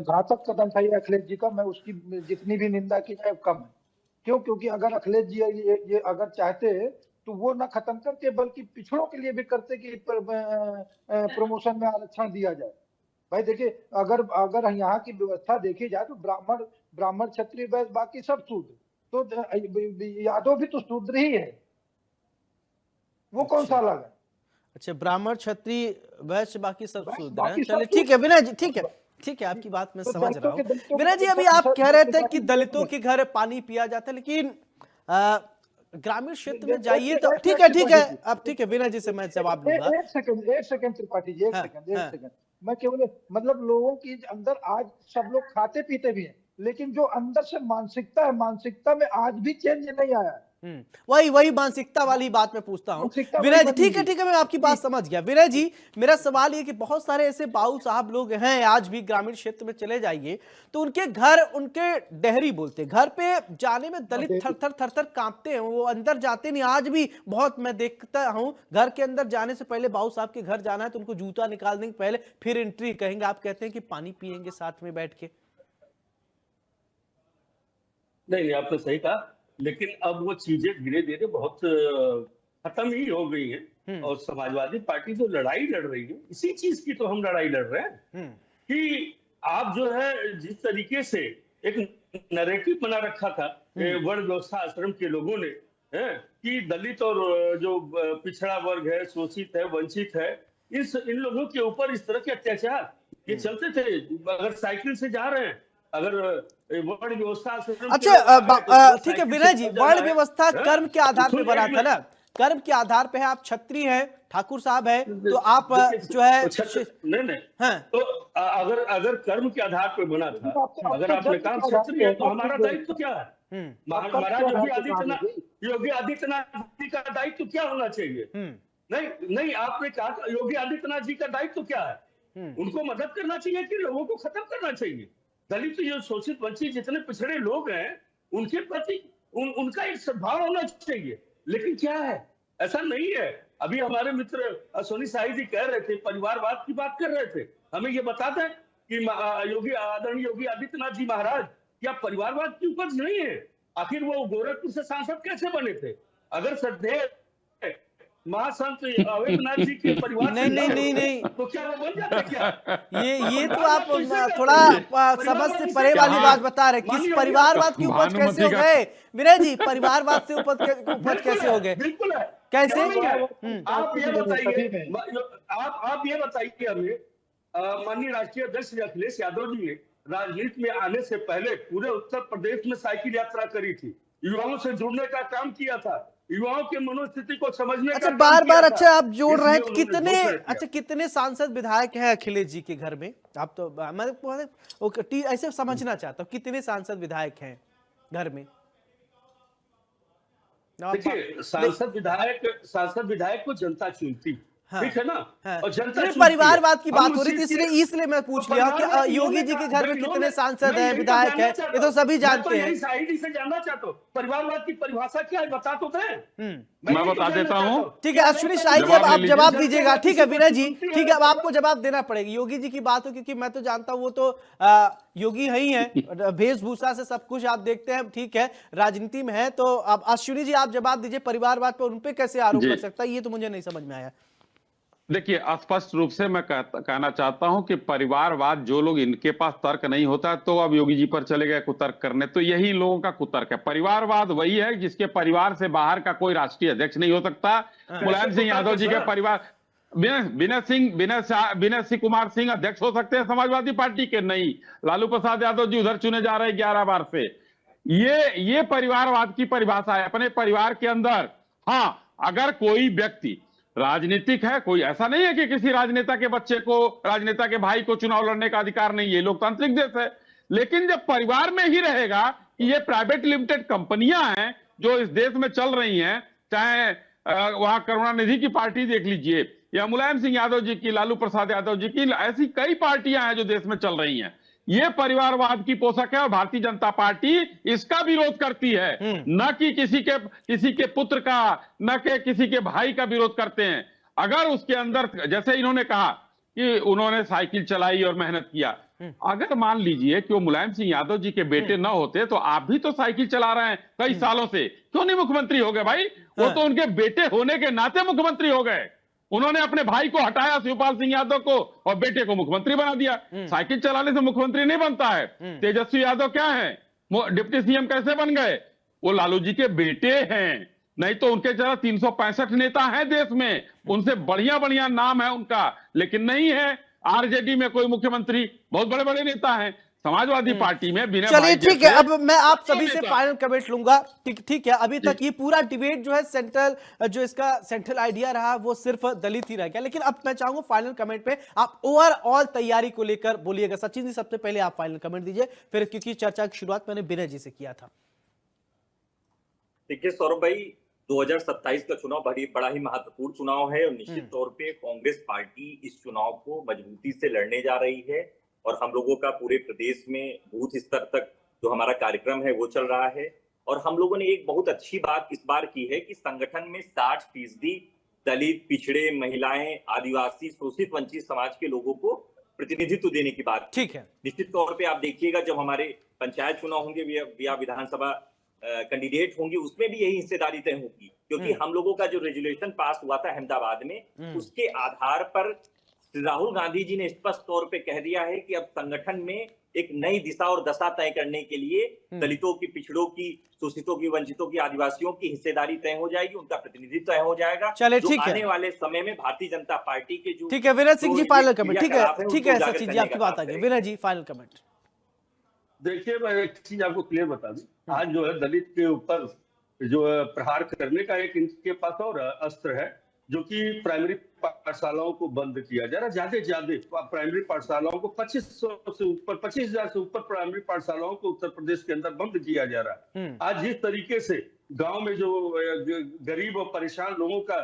घातक कदम था ये अखिलेश जी का। मैं उसकी जितनी भी निंदा की जाए कम है। क्यों? क्योंकि अगर अखिलेश जी ये अगर चाहते तो वो ना खत्म करते, बल्कि पिछड़ों के लिए भी करते कि प्रमोशन में आरक्षण दिया जाए। भाई देखिए, अगर यहाँ की व्यवस्था देखी जाए तो ब्राह्मण क्षत्रिय वैश्य बाकी सब शूद्र, तो यादव भी तो शूद्र ही है, वो कौन सा अलग है? अच्छा, ब्राह्मण क्षत्रिय वैश्य बाकी सब शूद्र हैं। चलिए ठीक है विनय जी, ठीक है आपकी बात मैं समझ रहा हूँ। विनय जी, अभी आप कह रहे थे कि दलितों के घर पानी पिया जाता है, लेकिन ग्रामीण क्षेत्र में जाइए तो ठीक है अब ठीक है, विनय जी से मैं जवाब दूंगा। एक सेकंड त्रिपाठी जी, एक सेकंड। मैं केवल मतलब लोगों की अंदर आज सब लोग खाते पीते भी हैं, लेकिन जो अंदर से मानसिकता है, मानसिकता में आज भी चेंज नहीं आया है। वही मानसिकता वाली बात मैं पूछता हूँ विनय जी। ठीक है मैं आपकी बात समझ गया। विनय जी, मेरा सवाल ये कि बहुत सारे ऐसे बाऊ साहब लोग हैं, आज भी ग्रामीण क्षेत्र में चले जाइए तो उनके घर, उनके डेहरी बोलते, घर पे जाने में दलित थर कांपते हैं, वो अंदर जाते नहीं। आज भी बहुत मैं देखता हूँ, घर के अंदर जाने से पहले बाऊ साहब के घर जाना है तो उनको जूता निकाल देंगे पहले, फिर एंट्री कहेंगे। आप कहते हैं कि पानी पियेंगे साथ में बैठ के। नहीं, आपने सही कहा, लेकिन अब वो चीजें धीरे धीरे बहुत खत्म ही हो गई हैं। और समाजवादी पार्टी जो लड़ाई लड़ रही है, इसी चीज की तो हम लड़ाई लड़ रहे हैं कि आप जो है जिस तरीके से एक नैरेटिव बना रखा था वर्ण व्यवस्था आश्रम के लोगों ने, कि दलित और जो पिछड़ा वर्ग है, शोषित है, वंचित है, इन लोगों के ऊपर इस तरह के अत्याचार ये चलते थे। अगर साइकिल से जा रहे हैं, अगर वर्ण व्यवस्था, अच्छा ठीक है विनय जी, वर्ण व्यवस्था कर्म के आधार पे बना था ना, कर्म के आधार पे है। आप क्षत्रिय हैं, ठाकुर साहब है, तो आप जो है नहीं तो अगर कर्म के आधार पे बना था, अगर आपने कहा क्षत्रिय है, तो हमारा दायित्व क्या है? महाराज योगी आदित्यनाथ जी का दायित्व क्या होना चाहिए? नहीं, आपने कहा योगी आदित्यनाथ जी का दायित्व क्या है? उनको मदद करना चाहिए कि लोगों को खत्म करना चाहिए? दलित जो शोषित वंचित जितने पिछड़े लोग हैं, उनके प्रति उनका एक सद्भाव होना चाहिए। लेकिन क्या है, ऐसा नहीं है। अभी हमारे मित्र सोनी साही जी कह रहे थे, परिवारवाद की बात कर रहे थे। हमें ये बता दें कि आदरणीय योगी आदित्यनाथ जी महाराज क्या परिवारवाद की उपज नहीं है? आखिर वो गोरखपुर से सांसद कैसे बने थे? अगर श्रद्धेय महासंत अवैधनाथ जी के परिवार से नहीं, न नहीं, होते, नहीं। तो क्या वो बन जाते क्या? ये तो परिवारवाद आप किसे कहते थोड़ा हैं? समझ से परिवारवाद परे किसे वाली कहते बात हैं? बता रहे, किस माननीय परिवारवाद की उपज कैसे भानुमति हो का गए विनय जी? परिवारवाद से उपज बिल्कुल कैसे है, हो गए? बिल्कुल है। कैसे? क्यों नहीं है? आप पार्टी ये में बताइए, सभी में आप ये बताइए हमें, माननीय राष्ट्रीय अध्यक्ष श्री अखिलेश यादव जी ने राजनीति में आने से पहले पूरे उत्तर प्रदेश में साइकिल यात्रा करी थी, युवाओं से जुड़ने का काम किया था, युवाओं के मनोस्थिति को समझने अच्छा, का बार काम किया बार था। अच्छा आप जोड़ रहे हैं, इसलिए उन्होंने कितने घोषणा किया। अच्छा कितने सांसद विधायक हैं अखिलेश जी के घर में? आप तो ऐसे समझना चाहता हूँ, कितने सांसद विधायक हैं घर में? देखिए, सांसद विधायक को जनता चुनती, हाँ, ठीक है ना? हाँ। और जनता नहीं, चुनती है। परिवारवाद की हम बात हो रही उसी थी, की- इसलिए मैं पूछ तो लिया परिवारवाद कि योगी जी के घर में कितने सांसद हैं, विधायक हैं, ये तो सभी जानते हैं। यही साइड से जानना चाहता हूँ, परिवारवाद की परिभाषा क्या है, बता तो दें। मैं बता देता हूँ। ठीक है अश्विनी शाही जी, जवाब अब ले आप लीजिए। जवाब दीजिएगा। ठीक है विनय जी, सुनती है ठीक है, अब आपको जवाब देना पड़ेगा। योगी जी की बात हो, क्योंकि मैं तो जानता हूं वो तो योगी है ही है, वेशभूषा से सब कुछ आप देखते हैं, ठीक है, राजनीति में है। तो अब अश्विनी जी आप जवाब दीजिए, परिवारवाद पर उन पे कैसे आरोप जी। कर सकता है, ये तो मुझे नहीं समझ में आया। देखिए, स्पष्ट रूप से मैं कहना चाहता हूं कि परिवारवाद, जो लोग इनके पास तर्क नहीं होता तो अब योगी जी पर चले गए कुतर्क करने, तो यही लोगों का कुतर्क है। परिवारवाद वही है जिसके परिवार से बाहर का कोई राष्ट्रीय अध्यक्ष नहीं हो सकता। मुलायम सिंह यादव जी के परिवार, विनय सिंह कुमार सिंह अध्यक्ष हो सकते हैं समाजवादी पार्टी के? नहीं। लालू प्रसाद यादव जी उधर चुने जा रहे हैं 11 बार से। ये परिवारवाद की परिभाषा है, अपने परिवार के अंदर। हाँ, अगर कोई व्यक्ति राजनीतिक है, कोई ऐसा नहीं है कि किसी राजनेता के बच्चे को, राजनेता के भाई को चुनाव लड़ने का अधिकार नहीं है, लोकतांत्रिक देश है। लेकिन जब परिवार में ही रहेगा कि ये प्राइवेट लिमिटेड कंपनियां हैं जो इस देश में चल रही हैं, चाहे वहां करुणानिधि की पार्टी देख लीजिए, या मुलायम सिंह यादव जी की, लालू प्रसाद यादव जी की, ऐसी कई पार्टियां हैं जो देश में चल रही हैं। ये परिवारवाद की पोषक है और भारतीय जनता पार्टी इसका विरोध करती है, न कि किसी के पुत्र का, न कि किसी के भाई का विरोध करते हैं। अगर उसके अंदर, जैसे इन्होंने कहा कि उन्होंने साइकिल चलाई और मेहनत किया, अगर मान लीजिए कि वो मुलायम सिंह यादव जी के बेटे न होते तो आप भी तो साइकिल चला रहे हैं कई सालों से, क्यों नहीं मुख्यमंत्री हो गए भाई? वो तो उनके बेटे होने के नाते मुख्यमंत्री हो गए। उन्होंने अपने भाई को हटाया, शिवपाल सिंह यादव को, और बेटे को मुख्यमंत्री बना दिया। साइकिल चलाने से मुख्यमंत्री नहीं बनता है। तेजस्वी यादव क्या है, डिप्टी सीएम कैसे बन गए? वो लालू जी के बेटे हैं, नहीं तो उनके जरा 365 नेता हैं देश में, उनसे बढ़िया बढ़िया नाम है उनका, लेकिन नहीं है। आरजेडी में कोई मुख्यमंत्री, बहुत बड़े बड़े नेता हैं। समाजवादी पार्टी में बिना, चलिए ठीक है, अब मैं आप सभी से फाइनल कमेंट लूंगा। ठीक है, अभी तक ये पूरा डिबेट जो है जो इसका सेंट्रल आइडिया रहा वो सिर्फ दलित ही रह गया, लेकिन अब मैं चाहूंगा फाइनल कमेंट पे आप ओवरऑल तैयारी को लेकर बोलिएगा। सचिन जी सबसे पहले आप फाइनल कमेंट दीजिए, फिर क्योंकि चर्चा की शुरुआत मैंने विनय जी से किया था। देखिए सौरभ भाई, 2027 का चुनाव बड़ा ही महत्वपूर्ण चुनाव है और निश्चित तौर पे कांग्रेस पार्टी इस चुनाव को मजबूती से लड़ने जा रही है। और हम लोगों का पूरे प्रदेश में बूथ स्तर तक जो हमारा कार्यक्रम है वो चल रहा है। और हम लोगों ने एक बहुत अच्छी बात इस बार की है कि संगठन में 60% दलित, पिछड़े, महिलाएं, आदिवासी, शोषित, वंचित समाज के लोगों को प्रतिनिधित्व देने की बात। ठीक है, निश्चित तौर पे आप देखिएगा जब हमारे पंचायत चुनाव होंगे या विधानसभा कैंडिडेट होंगे, उसमें भी यही हिस्सेदारी तय होगी, क्योंकि हम लोगों का जो रेजुलेशन पास हुआ था अहमदाबाद में, उसके आधार पर राहुल गांधी जी ने स्पष्ट तौर पे कह दिया है कि अब संगठन में एक नई दिशा और दशा तय करने के लिए दलितों की, पिछड़ों की, शोषितों की, वंचितों की, आदिवासियों की हिस्सेदारी तय हो जाएगी, उनका प्रतिनिधित्व तय हो जाएगा। चलिए ठीक है, आने वाले समय में भारतीय जनता पार्टी के जो, ठीक है विनय सिंह जी फाइनल कमेंट। ठीक है सचिन जी आपकी बात आ गई, करेंगे। विनय जी फाइनल कमेंट। देखिए, मैं एक चीज आपको क्लियर बता दूं, आज जो है दलित के ऊपर जो है प्रहार करने का एक इनके पास और अस्त्र है, जो कि प्राइमरी पाठशालाओं को बंद किया जा रहा है। ज्यादा प्राइमरी पाठशालाओं को 2500 से ऊपर, 25,000 से ऊपर प्राइमरी पाठशालाओं को उत्तर प्रदेश के अंदर बंद किया जा रहा है। आज जिस तरीके से गांव में जो गरीब और परेशान लोगों का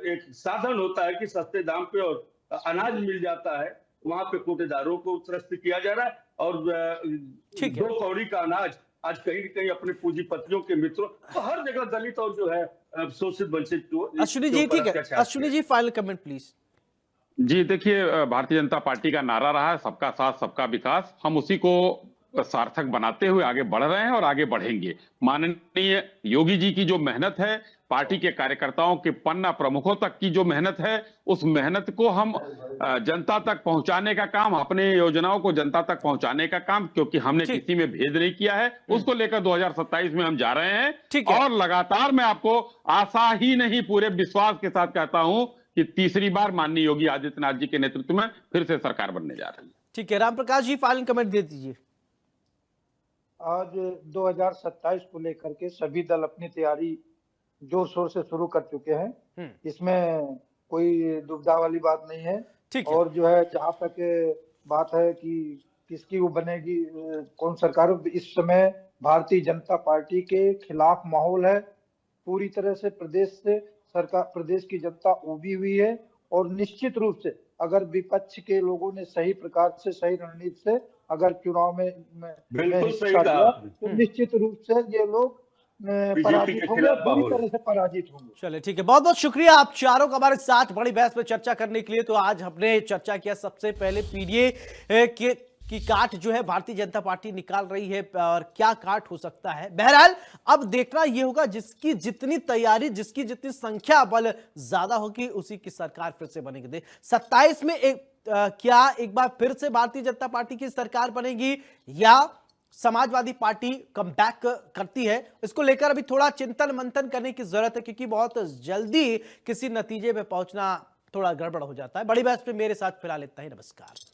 एक साधन होता है कि सस्ते दाम पे और अनाज मिल जाता है, वहां पे कोटेदारों को त्रस्त किया जा रहा है। और 2 कौड़ी का अनाज आज कहीं न कहीं अपने पूंजीपतियों के मित्रों, तो हर जगह दलित और जो है शोषित वंचित। अश्विनी जी ठीक है, Ashwini ji final comment please. जी देखिए, भारतीय जनता पार्टी का नारा रहा है सबका साथ सबका विकास, हम उसी को सार्थक बनाते हुए आगे बढ़ रहे हैं और आगे बढ़ेंगे। माननीय योगी जी की जो मेहनत है पार्टी के कार्यकर्ताओं के पन्ना प्रमुखों तक की जो मेहनत है, उस मेहनत को हम जनता तक पहुंचाने का काम, अपने योजनाओं को जनता तक पहुंचाने का काम, क्योंकि हमने ठीक। किसी में भेद नहीं किया है, उसको लेकर 2027 में हम जा रहे हैं। ठीक है। और लगातार मैं आपको आशा ही नहीं, पूरे विश्वास के साथ कहता हूं कि तीसरी बार माननीय योगी आदित्यनाथ जी के नेतृत्व में फिर से सरकार बनने जा रही है। ठीक है, राम प्रकाश जी फाइनल कमेंट दे दीजिए। आज 2027 को लेकर के सभी दल अपनी तैयारी जोर शोर से शुरू कर चुके हैं। इसमें कोई दुविधा वाली बात नहीं है। ठीक है। और जो है, जहां तक बात है कि किसकी वो बनेगी, कौन सरकार, इस समय भारतीय जनता पार्टी के खिलाफ माहौल है। पूरी तरह से प्रदेश से सरकार, प्रदेश की जनता उबी हुई है। और निश्चित रूप से अगर विपक्ष के लोगों ने सही प्रकार से, सही रणनीति से अगर चुनाव में बिल्कुल हिस्सा सही कहा लिया, आपने। तो निश्चित रूप से ये लोग पराजित के होंगे, खिलाफ पूरी माहौल तरह से पराजित होंगे। चलिए ठीक है, बहुत बहुत शुक्रिया आप चारों का हमारे साथ बड़ी बहस पे चर्चा करने के लिए। तो आज हमने चर्चा किया सबसे पहले पीडीए की काट जो है भारतीय जनता पार्टी निकाल रही है, और क्या काट हो सकता है। बहरहाल अब देखना यह होगा, जिसकी जितनी तैयारी, जिसकी जितनी संख्या बल ज्यादा होगी, उसी की सरकार फिर से बनेगी। 27 में क्या एक बार फिर से भारतीय जनता पार्टी की सरकार बनेगी या समाजवादी पार्टी कम बैक करती है, इसको लेकर अभी थोड़ा चिंतन मंथन करने की जरूरत है, क्योंकि बहुत जल्दी किसी नतीजे पे पहुंचना थोड़ा गड़बड़ हो जाता है। बड़ी बहस पे मेरे साथ फिलहाल इतना ही। नमस्कार।